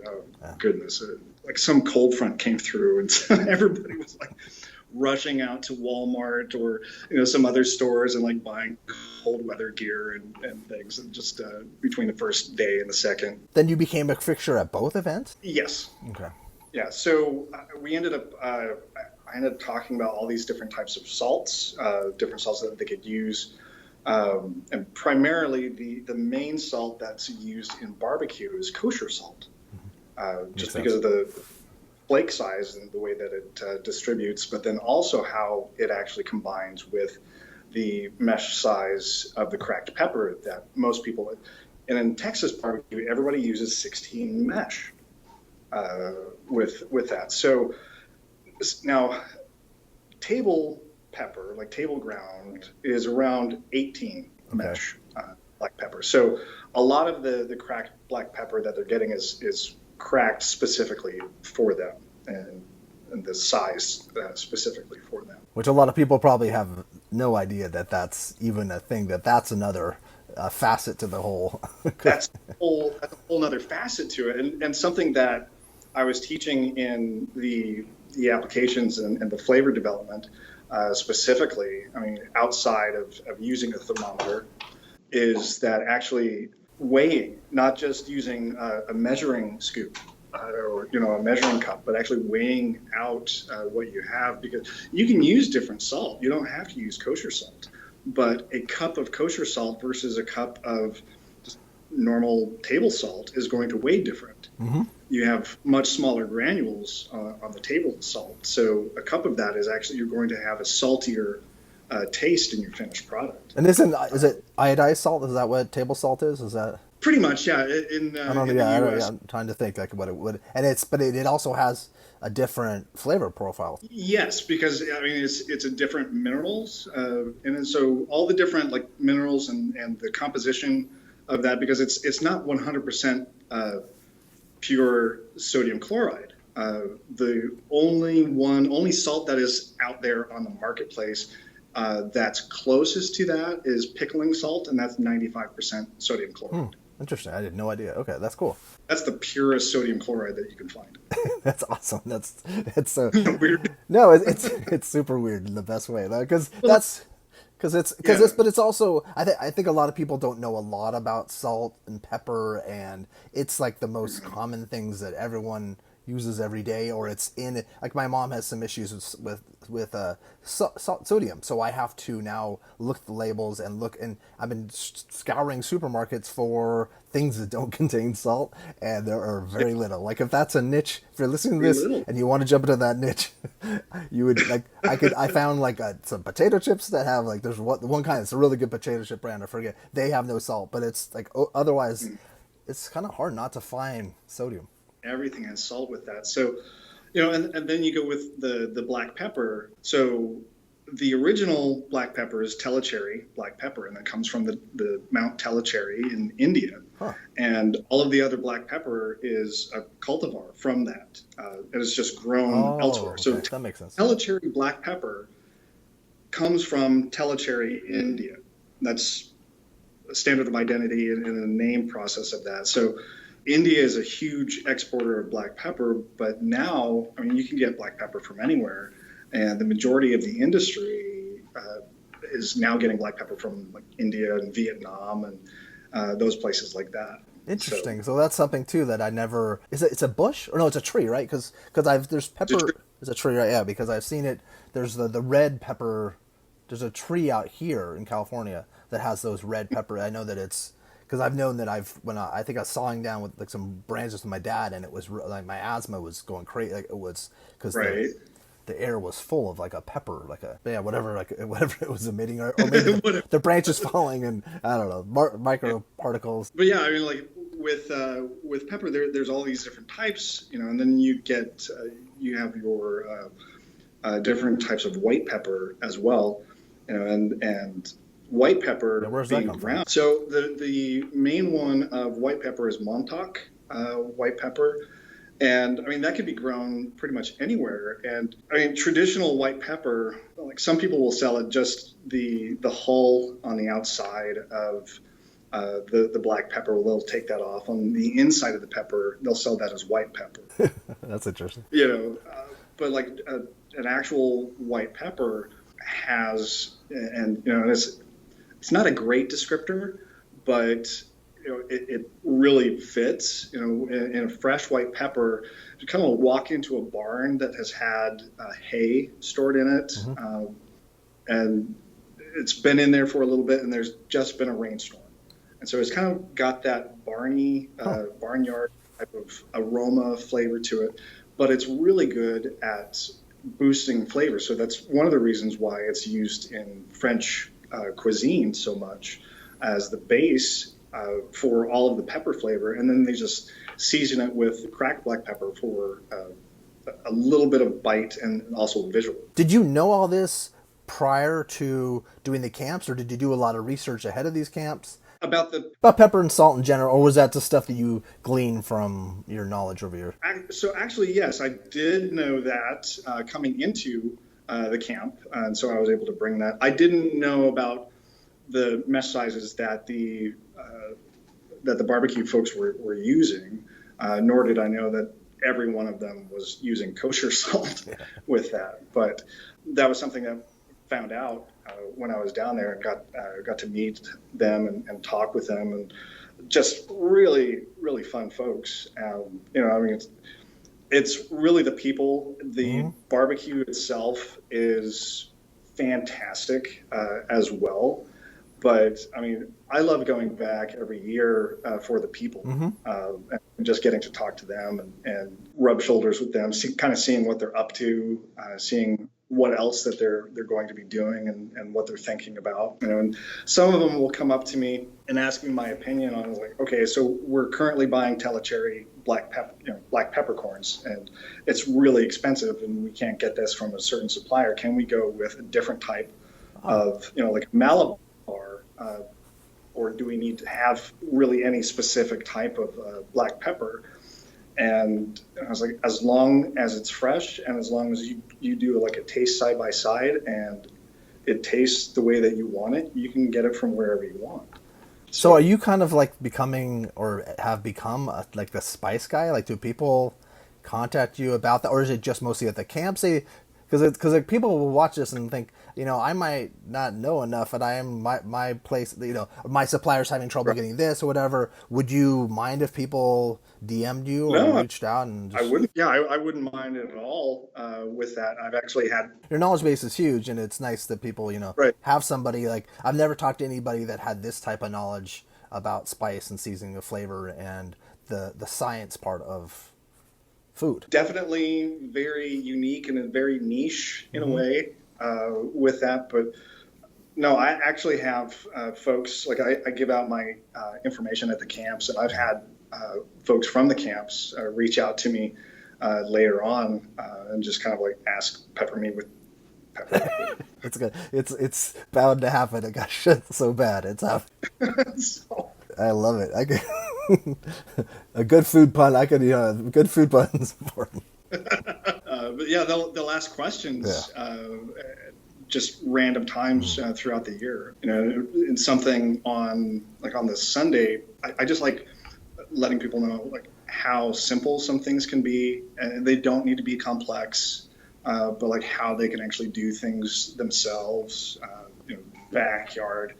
goodness, like some cold front came through, and so everybody was like rushing out to Walmart or, you know, some other stores and like buying cold weather gear and things, and just between the first day and the second. Then you became a fixture at both events? Yes. Okay. Yeah. So we ended up. I ended up talking about all these different types of salts, different salts that they could use. And primarily the main salt that's used in barbecue is kosher salt, just because of the flake size and the way that it distributes, but then also how it actually combines with the mesh size of the cracked pepper that most people, And in Texas barbecue, everybody uses 16 mesh with that. So now table pepper, like table ground, is around 18 mesh black pepper. So a lot of the cracked black pepper that they're getting is cracked specifically for them, and the size specifically for them. Which a lot of people probably have no idea that that's even a thing, that's another facet to the whole. That's a whole other facet to it, and something that I was teaching in the applications and the flavor development specifically, I mean, outside of using a thermometer, is that actually weighing, not just using a measuring scoop or a measuring cup, but actually weighing out what you have, because you can use different salt. You don't have to use kosher salt, but a cup of kosher salt versus a cup of just normal table salt is going to weigh different. Mm-hmm. You have much smaller granules on the table salt, so a cup of that is actually, you're going to have a saltier taste in your finished product. And is it iodized salt? Is that what table salt is? Is that pretty much? Yeah. I'm trying to think like what it would, but it also has a different flavor profile. Yes, because I mean it's a different minerals, and so all the different like minerals and the composition of that, because it's not 100% pure sodium chloride. The only salt that is out there on the marketplace that's closest to that is pickling salt, and that's 95% sodium chloride. Interesting. I had no idea. Okay, that's cool. That's the purest sodium chloride that you can find. That's awesome. That's so weird. No, it's super weird in the best way, because but it's also I think a lot of people don't know a lot about salt and pepper, and it's like the most common things that everyone uses every day, or it's in it. Like my mom has some issues with sodium, so I have to now look at the labels and I've been scouring supermarkets for things that don't contain salt, and there are very little. Like if that's a niche, if you're listening to this and you want to jump into that niche, you would like I found like some potato chips that have like, there's one kind, it's a really good potato chip brand, I forget, they have no salt, but it's like otherwise it's kind of hard not to find sodium. Everything has salt with that. So, and then you go with the black pepper. So the original black pepper is Tellicherry black pepper, and that comes from the Mount Tellicherry in India. Huh. And all of the other black pepper is a cultivar from that. It is just grown elsewhere. Okay. So that makes sense. Tellicherry black pepper comes from Tellicherry, India. That's a standard of identity and a name process of that. So India is a huge exporter of black pepper, but now, I mean, you can get black pepper from anywhere, and the majority of the industry is now getting black pepper from like India and Vietnam and those places like that. Interesting. So that's something too that I never. It's a bush, or no? It's a tree, right? Because there's pepper. It's a tree, right? Yeah, because I've seen it. There's the red pepper. There's a tree out here in California that has those red pepper. I know that it's. Because I've known that I think I was sawing down with like some branches with my dad, and it was like my asthma was going crazy. Like it was because the air was full of like a pepper, whatever it was emitting, or maybe the branches falling, and I don't know, micro particles. But yeah, I mean, like with pepper, there's all these different types, and then you have your different types of white pepper as well, and white pepper being ground. So the main one of white pepper is Montauk white pepper. And I mean, that could be grown pretty much anywhere. And I mean, traditional white pepper, like some people will sell it just the hull on the outside of the black pepper. They'll take that off. On the inside of the pepper, they'll sell that as white pepper. That's interesting. But like an actual white pepper has, and it's not a great descriptor, but it really fits. In a fresh white pepper, you kind of walk into a barn that has had hay stored in it, and it's been in there for a little bit, and there's just been a rainstorm, and so it's kind of got that barnyard type of aroma flavor to it, but it's really good at boosting flavor. So that's one of the reasons why it's used in French cuisine so much as the base for all of the pepper flavor, and then they just season it with cracked black pepper for a little bit of bite and also visual. Did you know all this prior to doing the camps, or did you do a lot of research ahead of these camps? About pepper and salt in general, or was that the stuff that you gleaned from your knowledge over here? So actually, yes, I did know that coming into the camp, and so I was able to bring that. I didn't know about the mesh sizes that the barbecue folks were using, nor did I know that every one of them was using kosher salt with that. But that was something that I found out when I was down there and got to meet them and talk with them, and just really, really fun folks. It's really the people. The barbecue itself is fantastic as well. But I love going back every year for the people, and just getting to talk to them and rub shoulders with them, kind of seeing what they're up to, seeing what else that they're going to be doing and what they're thinking about. And some of them will come up to me and ask me my opinion on, like, okay, so we're currently buying telecherry black peppercorns, and it's really expensive, and we can't get this from a certain supplier. Can we go with a different type of, like Malabar? Or do we need to have really any specific type of black pepper? And I was like, as long as it's fresh and as long as you do like a taste side by side and it tastes the way that you want it, you can get it from wherever you want. So are you kind of like becoming or have become like the spice guy? Like, do people contact you about that, or is it just mostly at the camp? Say, because like people will watch this and think, I might not know enough, and I am my place, my supplier's having trouble getting this or whatever. Would you mind if people DM'd you or reached out? And just... I wouldn't. Yeah, I wouldn't mind it at all with that. I've actually had... Your knowledge base is huge, and it's nice that people, have somebody like... I've never talked to anybody that had this type of knowledge about spice and seasoning of flavor and the science part of food. Definitely very unique and very niche in a way with that. But no, I actually have folks, like I give out my information at the camps, and I've had folks from the camps reach out to me later on and just kind of like pepper me with pepper. It's good. It's bound to happen. It got shit so bad. It's happening. I love it. A good food pun. Good food puns important. But yeah, they'll ask questions just random times throughout the year. And something on the Sunday, I just like letting people know like how simple some things can be, and they don't need to be complex, but like how they can actually do things themselves, backyard.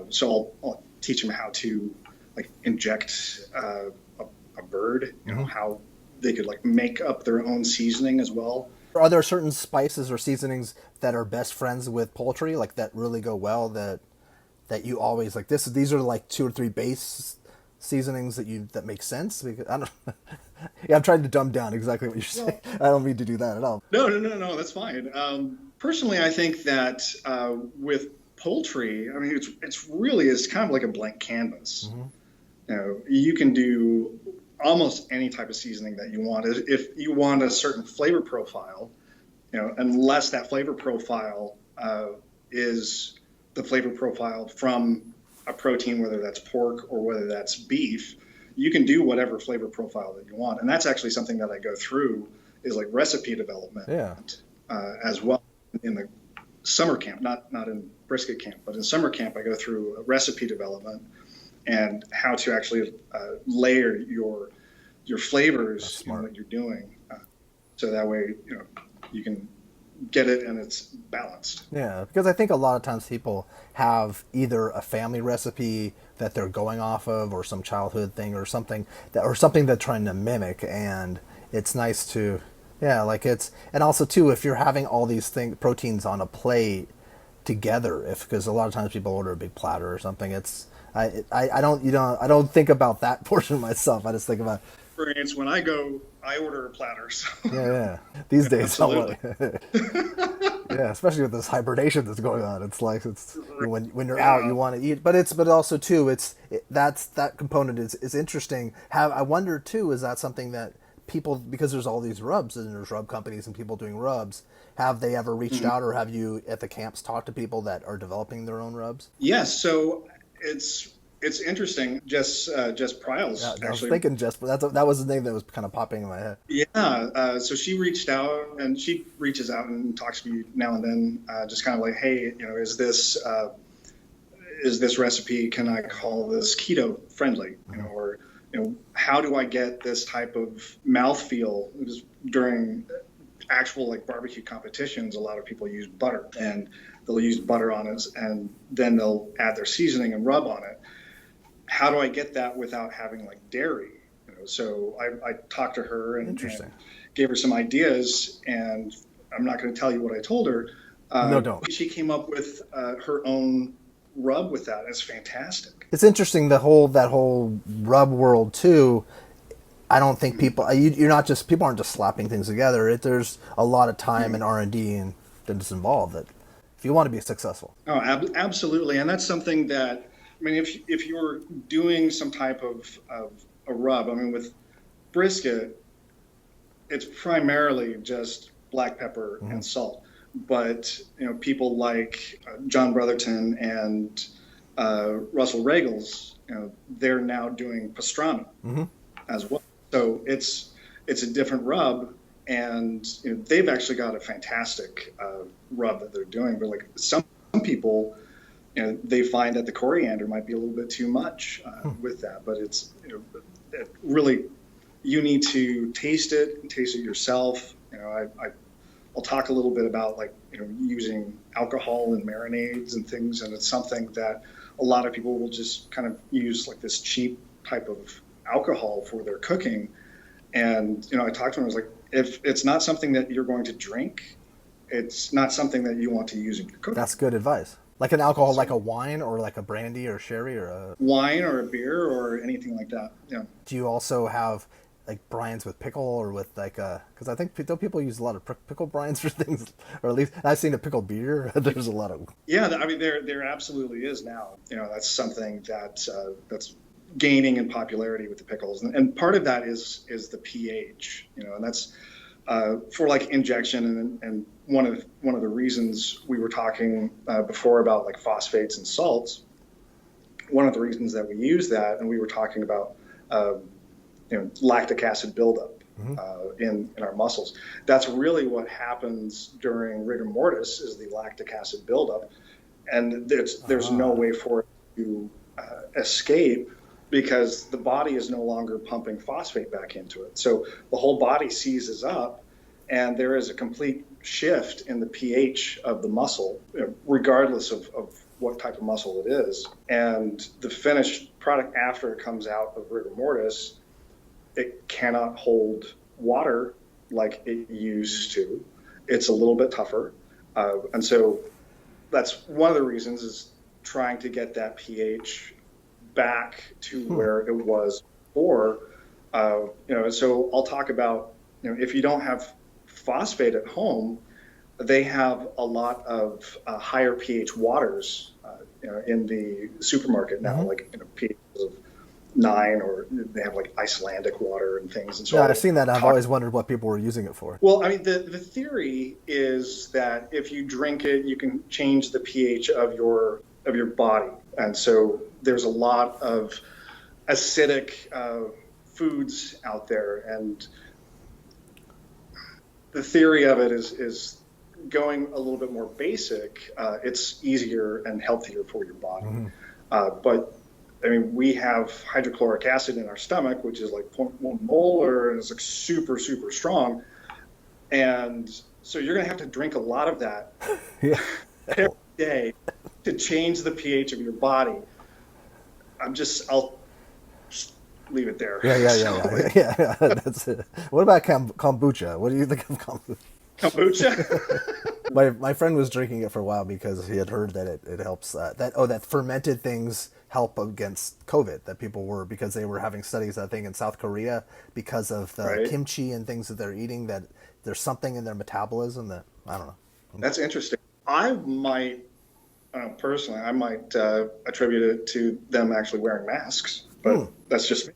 So I'll teach them how to like inject a bird, how they could like make up their own seasoning as well. Are there certain spices or seasonings that are best friends with poultry, like that really go well, that you always like these are like 2 or 3 base seasonings that make sense? Because I don't I'm trying to dumb down exactly what you're saying. I don't mean to do that at all. No, that's fine. Personally, I think that with poultry, it's kind of like a blank canvas. You can do almost any type of seasoning that you want. If you want a certain flavor profile, unless that flavor profile is the flavor profile from a protein, whether that's pork or whether that's beef, you can do whatever flavor profile that you want. And that's actually something that I go through is like recipe development as well in the summer camp, not in Brisket Camp, but in summer camp, I go through a recipe development and how to actually layer your flavors in what you're doing, so that way you can get it and it's balanced. Yeah, because I think a lot of times people have either a family recipe that they're going off of, or some childhood thing, or something they're trying to mimic, and it's nice to and also too, if you're having all these proteins on a plate together, because a lot of times people order a big platter or something, I don't think about that portion myself. I just think about experience when I go, I order a platter. So. Yeah. These days, Absolutely. Yeah, especially with this hibernation that's going on. It's like when you're out, Yeah. you want to eat, but also too, that component is interesting. I wonder too, is that something that people, because there's all these rubs and there's rub companies and people doing rubs, have they ever reached out, or have you at the camps talked to people that are developing their own rubs? Yes. So it's interesting. Jess Pryles, Yeah, I was actually. thinking just, but that was the name that was kind of popping in my head. Yeah. So she reached out, and she reaches out and talks to me now and then, just kind of like, hey, is this recipe? Can I call this keto friendly? Or how do I get this type of mouthfeel? Because during actual like barbecue competitions, a lot of people use butter, and they'll use butter on it, and then they'll add their seasoning and rub on it. How do I get that without having like dairy? So I talked to her and gave her some ideas, and I'm not going to tell you what I told her. No, don't. She came up with her own rub with that. It's fantastic. It's interesting, that whole rub world too. I don't think people aren't just slapping things together. There's a lot of time and R&D and that's involved, that if you want to be successful. Oh, absolutely. And that's something that, I mean, if you're doing some type of a rub, I mean, with brisket, it's primarily just black pepper and salt. But, people like John Brotherton and Russell Regals, they're now doing pastrami as well. So it's a different rub, and they've actually got a fantastic rub that they're doing. But like some people, they find that the coriander might be a little bit too much with that. But it's it really, you need to taste it yourself. I'll talk a little bit about like using alcohol and marinades and things, and it's something that a lot of people will just kind of use like this cheap type of alcohol for their cooking. And I talked to him, I was like, if it's not something that you're going to drink, it's not something that you want to use in your cooking. That's good advice. Like an alcohol, like a wine or like a brandy or sherry or a wine or a beer or anything like that. Yeah. Do you also have like brines with pickle, or with like because I think people use a lot of pickle brines for things, or at least I've seen a pickle beer. There's a lot of I mean there absolutely is now. That's something that's gaining in popularity with the pickles, and part of that is the pH. And that's for like injection, and one of the reasons we were talking before about like phosphates and salts. One of the reasons that we use that, and we were talking about lactic acid buildup in our muscles. That's really what happens during rigor mortis, is the lactic acid buildup, and there's no way for it to escape, because the body is no longer pumping phosphate back into it. So the whole body seizes up, and there is a complete shift in the pH of the muscle, regardless of what type of muscle it is. And the finished product after it comes out of rigor mortis, it cannot hold water like it used to. It's a little bit tougher. And so that's one of the reasons, is trying to get that pH back to where it was before. So I'll talk about, if you don't have phosphate at home, they have a lot of higher pH waters in the supermarket now, like pH of 9, or they have like Icelandic water and things. And so I've seen that. I've always wondered what people were using it for. Well, I mean, the theory is that if you drink it, you can change the pH of your body, and so there's a lot of acidic foods out there, and the theory of it is going a little bit more basic. It's easier and healthier for your body. But I mean, we have hydrochloric acid in our stomach, which is like 0.1 molar, and it's like super, super strong. And so you're going to have to drink a lot of that every day to change the pH of your body. I'll just leave it there. Yeah. That's it. What about kombucha? What do you think of kombucha? Kombucha? My friend was drinking it for a while because he had heard that it helps that fermented things help against COVID that people were, because they were having studies, I think, in South Korea because of the Right. kimchi and things that they're eating, that there's something in their metabolism that, I don't know. That's interesting. I might, personally, I might attribute it to them actually wearing masks, but that's just me.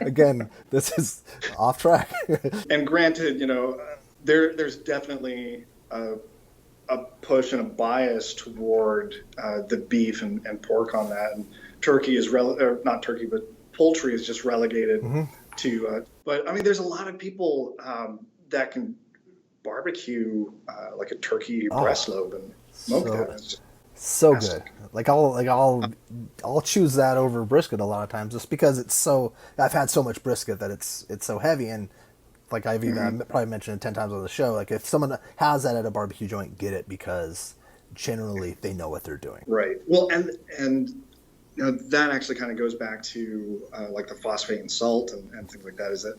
Again, this is off track. And granted, there's definitely a push and a bias toward the beef and pork on that, and turkey is or not turkey, but poultry is just relegated to. But I mean, there's a lot of people that can barbecue like a turkey breast lobe and smoke that. It's just so fantastic. good. I'll choose that over brisket a lot of times, just because I've had so much brisket that it's so heavy, and like I've even probably mentioned it 10 times on the show. Like, if someone has that at a barbecue joint, get it, because generally they know what they're doing. Right. Well, and that actually kind of goes back to like the phosphate and salt and things like that, is that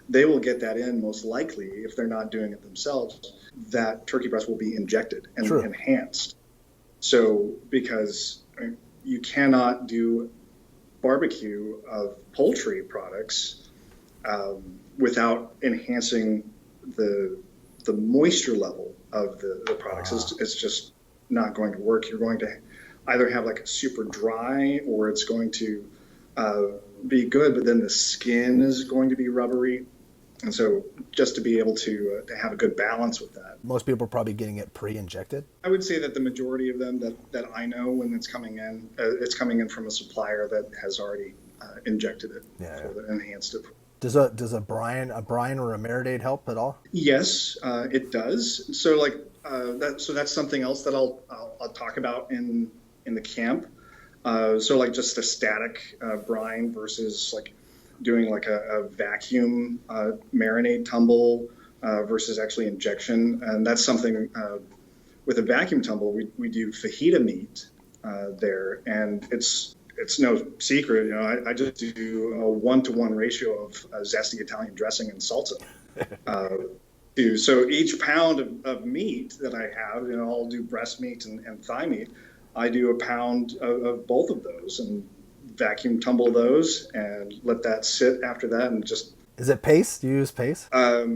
they will get that in most likely, if they're not doing it themselves, that turkey breast will be injected and enhanced. So, because you cannot do barbecue of poultry products without enhancing the moisture level of the products. It's just not going to work. You're going to either have like a super dry, or it's going to be good, but then the skin is going to be rubbery. And so just to be able to have a good balance with that. Most people are probably getting it pre-injected. I would say that the majority of them that I know, when it's coming in from a supplier that has already injected it, enhanced it. Does a brine or a marinade help at all? Yes, it does. So like so that's something else that I'll talk about in the camp. So like just a static brine versus like doing like a vacuum marinade tumble versus actually injection. And that's something with a vacuum tumble, we do fajita meat there, and it's no secret. I just do a 1-to-1 ratio of zesty Italian dressing and salsa. So each pound of meat that I have, I'll do breast meat and thigh meat. I do a pound of both of those and vacuum tumble those and let that sit after that, and just. Is it paste? Do you use paste? I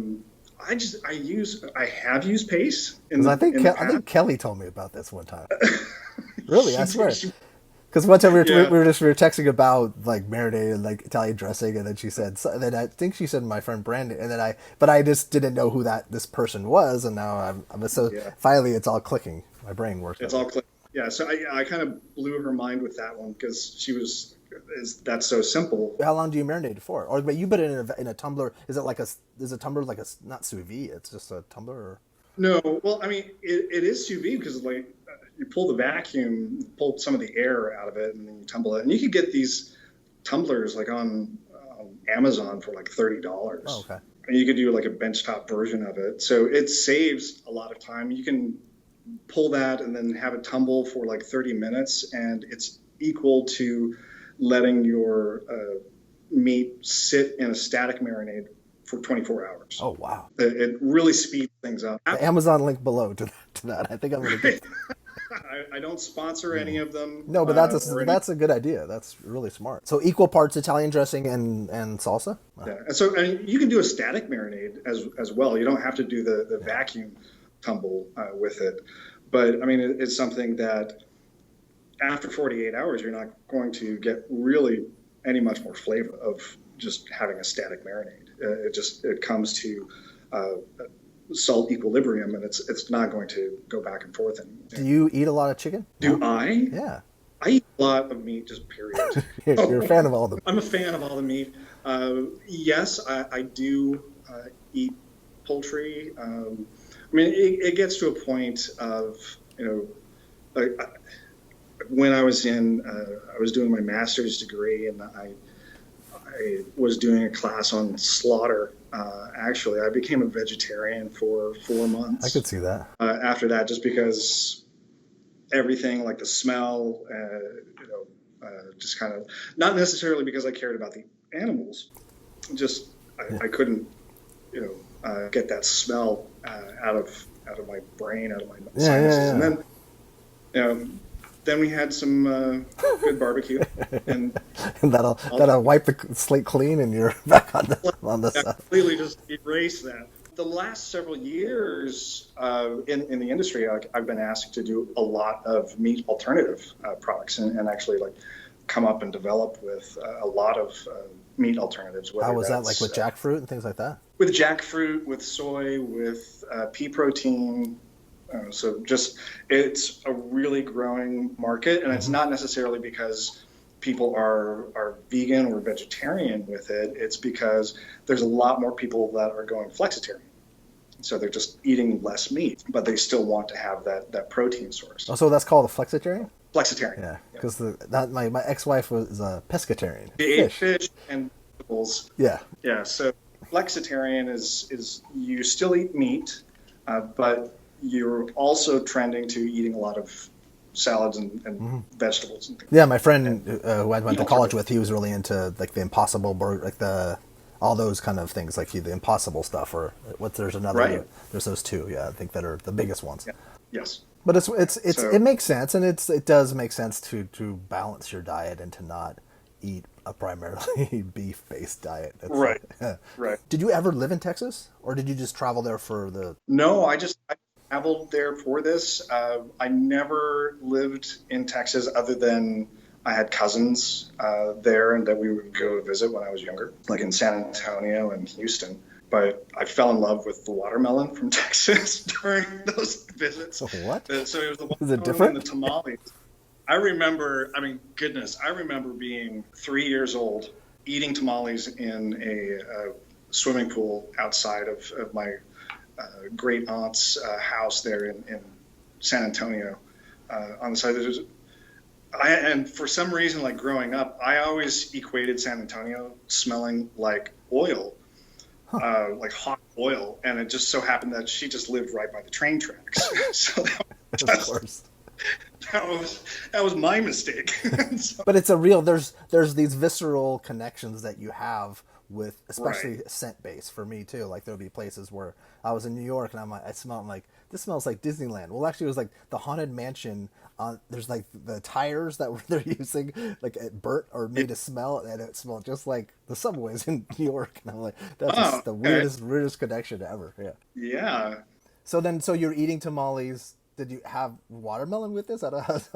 have used paste. I think Kelly told me about this one time. Really, I swear. Because one time we were texting about like marinade and like Italian dressing, and then she said, then I think she said my friend Brandon, and then I just didn't know who this person was, and now finally it's all clicking. My brain works. It's all clicking. Yeah, so I kind of blew her mind with that one, because that's so simple. How long do you marinate it for? Or but you put it in a tumbler? Is a tumbler like a, not sous vide? It's just a tumbler. Or? No, well, I mean it is sous vide, because like you pull the vacuum, pull some of the air out of it, and then you tumble it. And you could get these tumblers like on Amazon for like $30. Oh, okay. And you could do like a benchtop version of it, so it saves a lot of time. You can pull that and then have it tumble for like 30 minutes, and it's equal to letting your meat sit in a static marinade for 24 hours. Oh, wow. It really speeds things up. The Amazon link below to that. I think I'm going to get. I don't sponsor any of them. No, but that's a good idea. That's really smart. So equal parts Italian dressing and salsa? Wow. Yeah. And so you can do a static marinade as well. You don't have to do the vacuum tumble with it. But I mean, it's something that after 48 hours, you're not going to get really any much more flavor of just having a static marinade. It comes to salt equilibrium, and it's not going to go back and forth anymore. Do you eat a lot of chicken? Do I? Yeah. I eat a lot of meat, just period. You're a fan of all the meat. I'm a fan of all the meat. Yes, I do eat poultry. I mean, it gets to a point of, when I was doing my master's degree, and I was doing a class on slaughter. Actually, I became a vegetarian for 4 months. I could see that. After that, just because everything, like the smell, just kind of, not necessarily because I cared about the animals, just I couldn't, get that smell out of my brain, out of my sinuses. And then Then we had some good barbecue, and And that'll wipe the slate clean, and you're back on the I stuff. completely just erase that. The last several years in the industry, I've been asked to do a lot of meat alternative products, and actually like come up and develop with a lot of meat alternatives. How Whether was that, like that's with jackfruit and things like that? with jackfruit, with soy, with pea protein. So just it's a really growing market, and it's not necessarily because people are vegan or vegetarian with it. It's because there's a lot more people that are going flexitarian. So they're just eating less meat, but they still want to have that protein source. Oh, so that's called a flexitarian? Flexitarian. Yeah, because my ex-wife was a pescatarian. They ate fish and vegetables. Yeah. Yeah. So flexitarian is you still eat meat, but you're also trending to eating a lot of salads and vegetables and things. Yeah, my friend who I went to college with, he was really into like the Impossible burger, like all those kind of things, like the Impossible stuff, or there's another. Right. There's those two, yeah, I think that are the biggest ones. Yeah. Yes. But it makes sense, and it does make sense to balance your diet and to not eat a primarily beef based diet. Right. Right. Did you ever live in Texas, or did you just travel there for the? No, I traveled there for this. I never lived in Texas other than I had cousins there and that we would go visit when I was younger, like in San Antonio and Houston. But I fell in love with the watermelon from Texas during those visits. So what? So it was the Is it watermelon different? and the tamales. I remember being 3 years old, eating tamales in a swimming pool outside of my great aunt's house there in San Antonio on the side. And for some reason, like growing up, I always equated San Antonio smelling like oil. Like hot oil, and it just so happened that she just lived right by the train tracks. So Of course. that was my mistake. So, But it's a real. There's these visceral connections that you have with, especially Right. scent based for me too. Like there'll be places where I was in New York and I smelled like, this smells like Disneyland. Well, actually, it was like the Haunted Mansion. There's like the tires that they're using, like it burnt or made a smell, and it smelled just like the subways in New York. And I'm like, that's just the weirdest connection ever. Yeah. yeah. So you're eating tamales. Did you have watermelon with this? Where's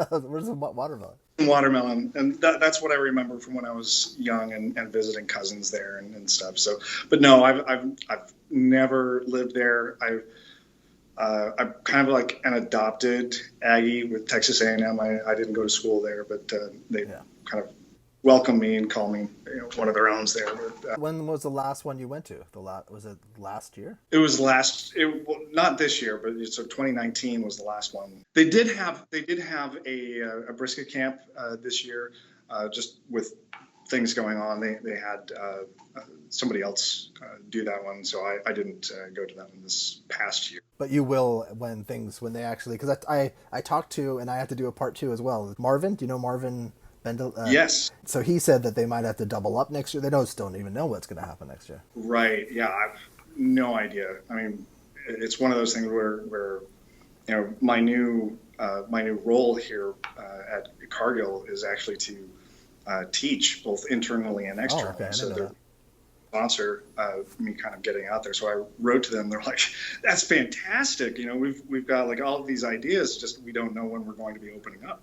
the watermelon? Watermelon, and that's what I remember from when I was young and visiting cousins there and stuff. So, but no, I've never lived there. I'm kind of like an adopted Aggie with Texas A&M. I didn't go to school there, but they kind of welcomed me and called me one of their owns there. But, when was the last one you went to? Was it last year? it was not this year, but so 2019 was the last one. They did have a brisket camp this year, just with things going on. They had somebody else do that one, so I didn't go to that one this past year. But you will when they actually, because I talked to, and I have to do a part 2 as well. Marvin, do you know Marvin Bendel? Yes. So he said that they might have to double up next year. They don't even know what's going to happen next year. Right. Yeah. I've no idea. I mean, it's one of those things where my new role here at Cargill is actually to teach both internally and externally. Oh, okay. I So didn't know they're that. sponsor me kind of getting out there. So I wrote to them. They're like, "That's fantastic. We've got like all of these ideas. Just we don't know when we're going to be opening up."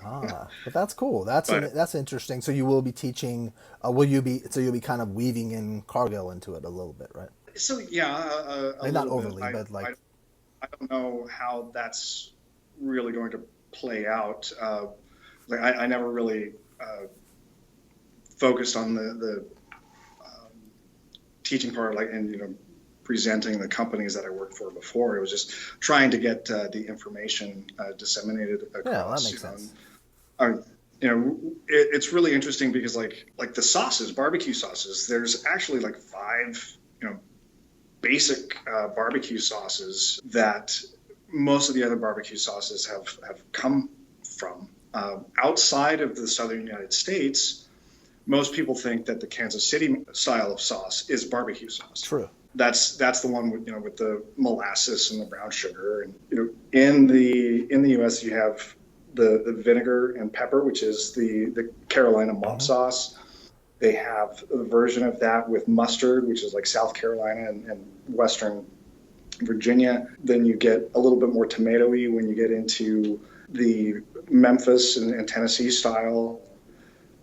But that's cool. That's interesting. So you will be teaching. You'll be kind of weaving in Cargill into it a little bit, right? So yeah, Not overly, but like I don't know how that's really going to play out. I never really focused on the teaching part, and presenting the companies that I worked for before. It was just trying to get the information disseminated across. Yeah, that makes sense. It's really interesting because like the sauces, barbecue sauces, there's actually like 5 basic barbecue sauces that most of the other barbecue sauces have come from. Outside of the southern United States, most people think that the Kansas City style of sauce is barbecue sauce. True. That's the one with the molasses and the brown sugar. And in the U.S. you have the vinegar and pepper, which is the Carolina mop sauce. They have a version of that with mustard, which is like South Carolina and Western Virginia. Then you get a little bit more tomatoey when you get into the Memphis and Tennessee style.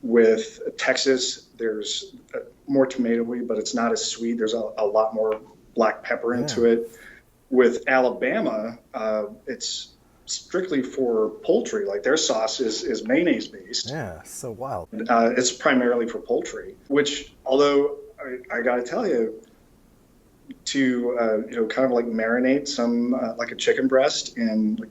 With Texas, there's more tomatoey, but it's not as sweet. There's a lot more black pepper into it. With Alabama, it's strictly for poultry. Like their sauce is mayonnaise based. Yeah, so wild. It's primarily for poultry, which, although I got to tell you, to kind of like marinate some like a chicken breast in like,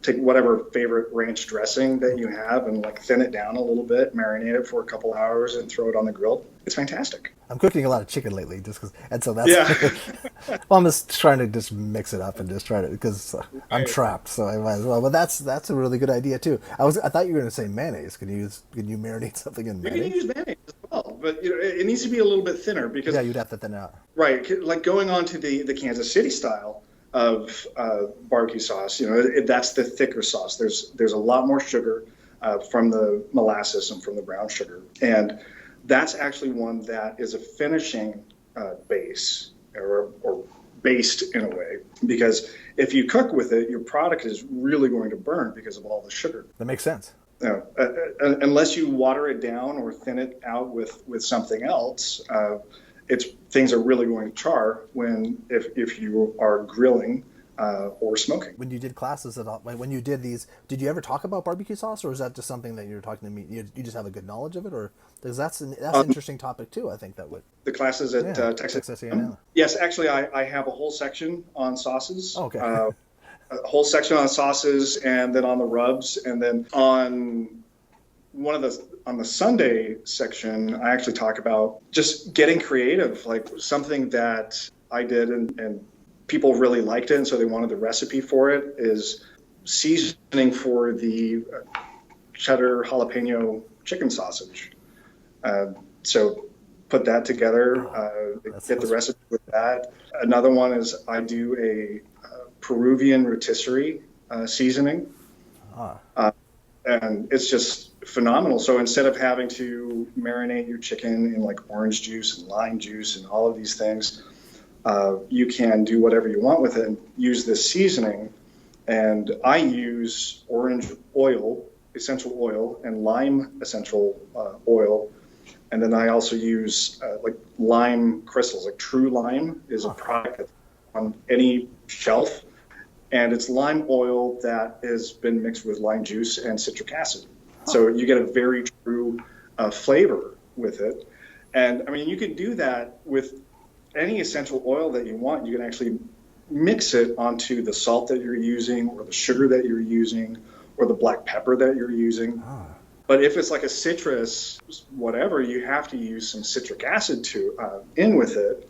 take whatever favorite ranch dressing that you have and like thin it down a little bit, marinate it for a couple hours, and throw it on the grill. It's fantastic. I'm cooking a lot of chicken lately, just because, and so that's. Yeah. Well, I'm just trying to just mix it up and just try to, because I'm trapped, so I might as well. But that's a really good idea too. I thought you were going to say mayonnaise. Can you marinate something in mayonnaise? You can use mayonnaise as well, but it needs to be a little bit thinner because you'd have to thin out. Right, like going on to the Kansas City style of barbecue sauce, that's the thicker sauce. There's a lot more sugar from the molasses and from the brown sugar, and that's actually one that is a finishing base or based in a way, because if you cook with it, your product is really going to burn because of all the sugar. That makes sense. Unless you water it down or thin it out with something else. Things are really going to char if you are grilling or smoking. When you did classes at all, when you did these, did you ever talk about barbecue sauce, or is that just something that you're talking to me? You just have a good knowledge of it, or because that's an interesting topic too. I think that would the classes at Texas A&M. Yes, actually, I have a whole section on sauces. Okay. A whole section on sauces, and then on the rubs, and then on the Sunday section, I actually talk about just getting creative, like something that I did and people really liked it, and so they wanted the recipe for it, is seasoning for the cheddar jalapeno chicken sausage. So put that together, get the recipe with that. Another one is I do a Peruvian rotisserie seasoning. And it's just phenomenal. So instead of having to marinate your chicken in like orange juice and lime juice and all of these things, you can do whatever you want with it and use this seasoning. And I use orange oil, essential oil, and lime essential oil. And then I also use like lime crystals. Like True Lime is a product that's on any shelf. And it's lime oil that has been mixed with lime juice and citric acid. So you get a very true flavor with it. And I mean, you can do that with any essential oil that you want. You can actually mix it onto the salt that you're using, or the sugar that you're using, or the black pepper that you're using. But if it's like a citrus, whatever, you have to use some citric acid in with it.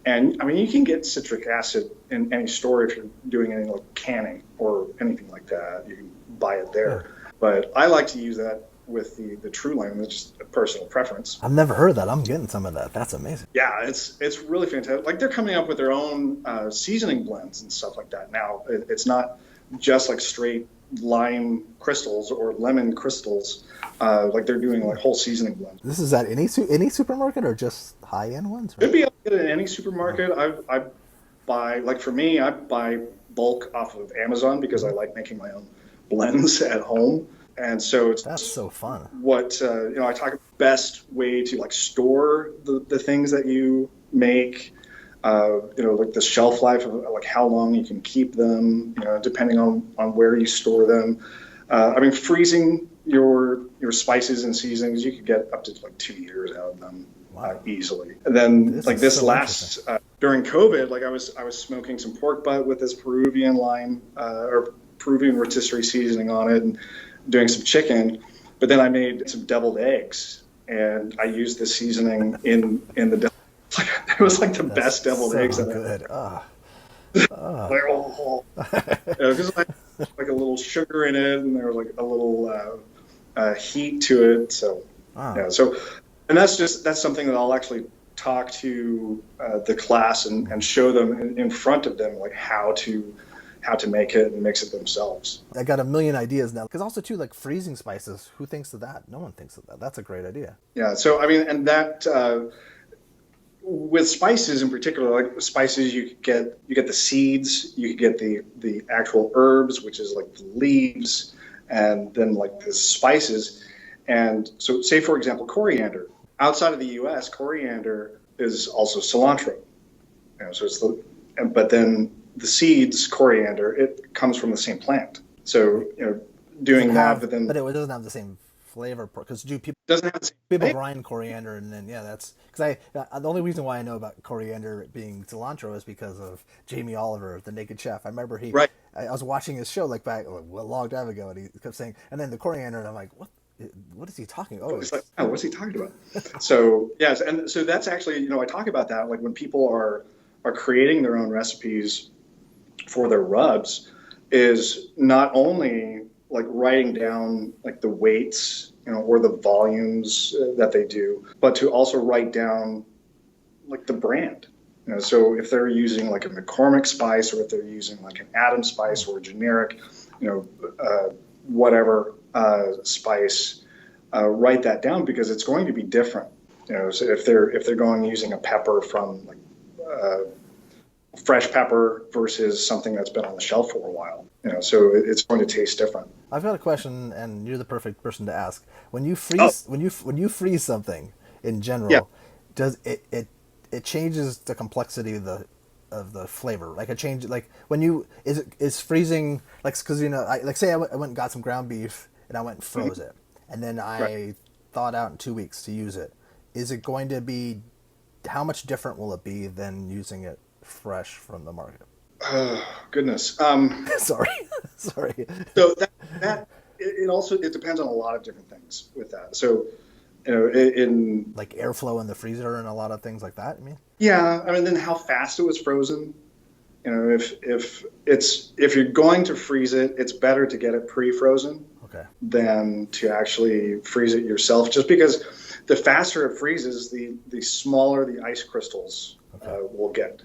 And I mean, you can get citric acid in any store if you're doing any like canning or anything like that. You can buy it there. But I like to use that with the True Lime. It's just a personal preference. I've never heard of that. I'm getting some of that. That's amazing. Yeah, it's really fantastic. Like they're coming up with their own seasoning blends and stuff like that now. It's not just like straight lime crystals or lemon crystals. Like they're doing like whole seasoning blends. This is at any supermarket or just high-end ones? It'd be able to get it in any supermarket. I buy, like for me, I buy bulk off of Amazon because I like making my own blends at home. And so that's so fun. What I talk about best way to like store the things that you make. Like the shelf life of like how long you can keep them. Depending on where you store them. I mean, freezing your spices and seasonings, you could get up to like 2 years out of them easily. And then during COVID, like I was smoking some pork butt with this Peruvian lime or Peruvian rotisserie seasoning on it, and doing some chicken. But then I made some deviled eggs, and I used the seasoning in the. It was like the best deviled eggs that I had. Because like a little sugar in it, and there was like a little heat to it. So and that's something that I'll actually talk to the class and show them in front of them, like how to how to make it and mix it themselves. I got a million ideas now. Because also, too, like freezing spices, who thinks of that? No one thinks of that. That's a great idea. Yeah. So, I mean, and that, with spices in particular, like spices, you get the seeds, you get the actual herbs, which is like the leaves, and then like the spices. And so, say for example, coriander. Outside of the U.S., coriander is also cilantro. So it's but then the seeds, coriander, it comes from the same plant. So doing that, but then it doesn't have the same flavor because people doesn't have the same people flavor. brine coriander, and then that's because the only reason why I know about coriander being cilantro is because of Jamie Oliver, the Naked Chef. I remember Right. I was watching his show like back a long time ago, and he kept saying, and then the coriander, and I'm like, what is he talking? It's like, oh, what's he talking about? So yes, and so that's actually, I talk about that, like when people are creating their own recipes for their rubs, is not only like writing down like the weights, or the volumes that they do, but to also write down like the brand. So if they're using like a McCormick spice, or if they're using like an Adam spice or a generic, whatever spice, write that down because it's going to be different. So if they're going using a pepper from like fresh pepper versus something that's been on the shelf for a while, so it's going to taste different. I've got a question, and you're the perfect person to ask. When you freeze, when you freeze something in general, does it changes the complexity of the flavor? Like it changes, like when is freezing, like, because say I went and got some ground beef and I went and froze it, and then I thawed out in 2 weeks to use it. Is it going to be, how much different will it be than using it fresh from the market? Oh, goodness. Sorry. So that it depends on a lot of different things with that. So, in like airflow in the freezer and a lot of things like that. I mean, yeah. I mean, then how fast it was frozen. If you're going to freeze it, it's better to get it pre-frozen than to actually freeze it yourself. Just because the faster it freezes, the smaller the ice crystals will get.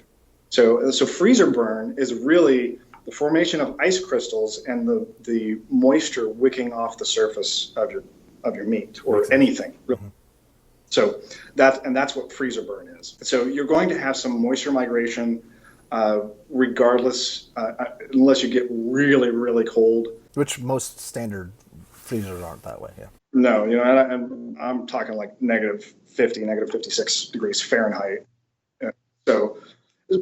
So freezer burn is really the formation of ice crystals and the moisture wicking off the surface of your meat or anything. Mm-hmm. So that's what freezer burn is. So you're going to have some moisture migration, regardless, unless you get really, really cold. Which most standard freezers aren't that way. Yeah. No, I'm talking like -50, -56 degrees Fahrenheit. So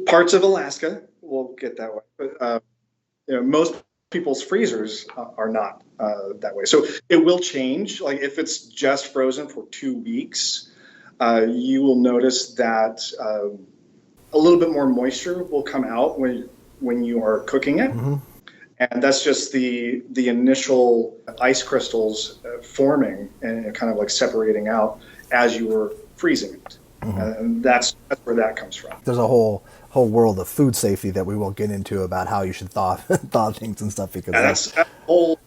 parts of Alaska will get that way, but most people's freezers are not that way. So it will change. Like if it's just frozen for 2 weeks, you will notice that a little bit more moisture will come out when you are cooking it. Mm-hmm. And that's just the initial ice crystals forming and kind of like separating out as you were freezing it. Mm-hmm. And that's where that comes from. There's a whole world of food safety that we won't get into about how you should thaw things and stuff, because that's a whole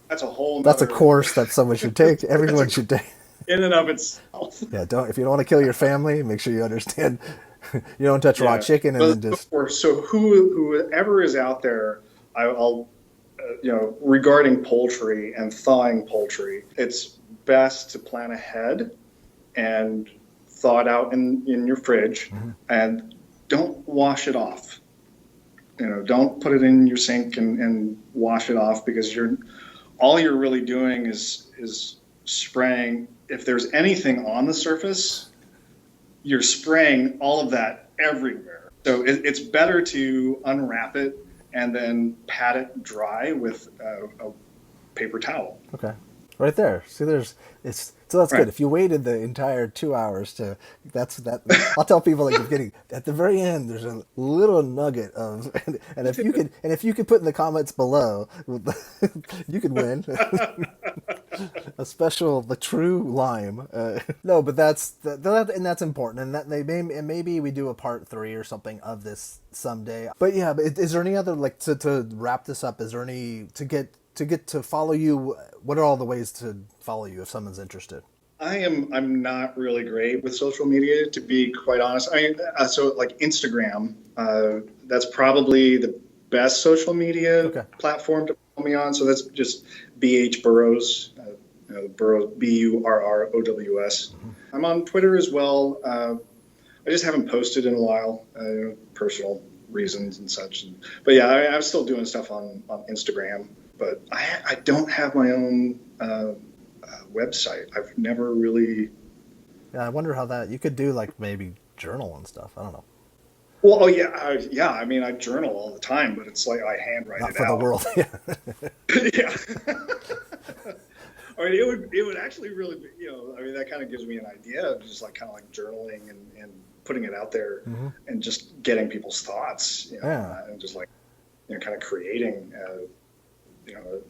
that's a course that someone should take. Everyone should take. In and of itself. Yeah, if you don't want to kill your family, make sure you understand. You don't touch raw chicken, and then just. So whoever is out there, I'll regarding poultry and thawing poultry, it's best to plan ahead and thaw it out in your fridge, mm-hmm. and don't wash it off. Don't put it in your sink and wash it off, because all you're really doing is spraying. If there's anything on the surface, you're spraying all of that everywhere. So it's better to unwrap it and then pat it dry with a paper towel. Okay. Right there. See, so that's good. If you waited the entire 2 hours I'll tell people, like, you're getting at the very end. There's a little nugget of, and if you could put in the comments below, you could win a special, the true lime. No, but that's important, and maybe we do a part 3 or something of this someday. But yeah, is there any other, like, to wrap this up? Is there any to get to follow you? What are all the ways to follow you if someone's interested? I'm not really great with social media, to be quite honest. So like Instagram, that's probably best social media Okay. platform to follow me on. So that's just BH Burrows, Burrows, Burrows. I'm on Twitter as well. I just haven't posted in a while, personal reasons and such. But yeah, I'm still doing stuff on Instagram. But I don't have my own website. I've never really. Yeah, I wonder how that you could do like maybe journal and stuff. I don't know. Well, oh yeah. I mean, I journal all the time, but it's like I handwrite Not it for the out. world. Yeah. Yeah. I mean, it would actually really be, I mean, that kind of gives me an idea of just like kind of like journaling and putting it out there and just getting people's thoughts, Yeah. and just like, kind of creating,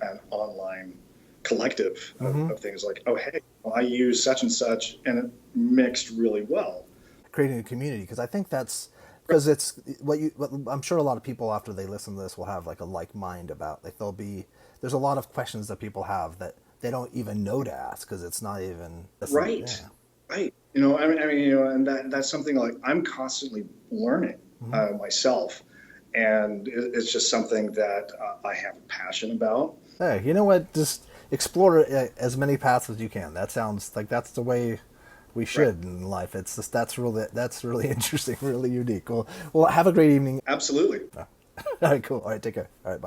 an online collective of things like, oh, hey, well, I use such and such and it mixed really well. Creating a community, because I think that's because it's what I'm sure a lot of people after they listen to this will have like a like mind about, like there's a lot of questions that people have that they don't even know to ask because it's not even Right. yeah. Right. And that's something like I'm constantly learning myself. And it's just something that I have a passion about. Hey, you know what? Just explore as many paths as you can. That sounds like that's the way we Right. should in life. It's just that's really interesting, really unique. Well, have a great evening. Absolutely. All right, cool. All right, take care. All right, bye.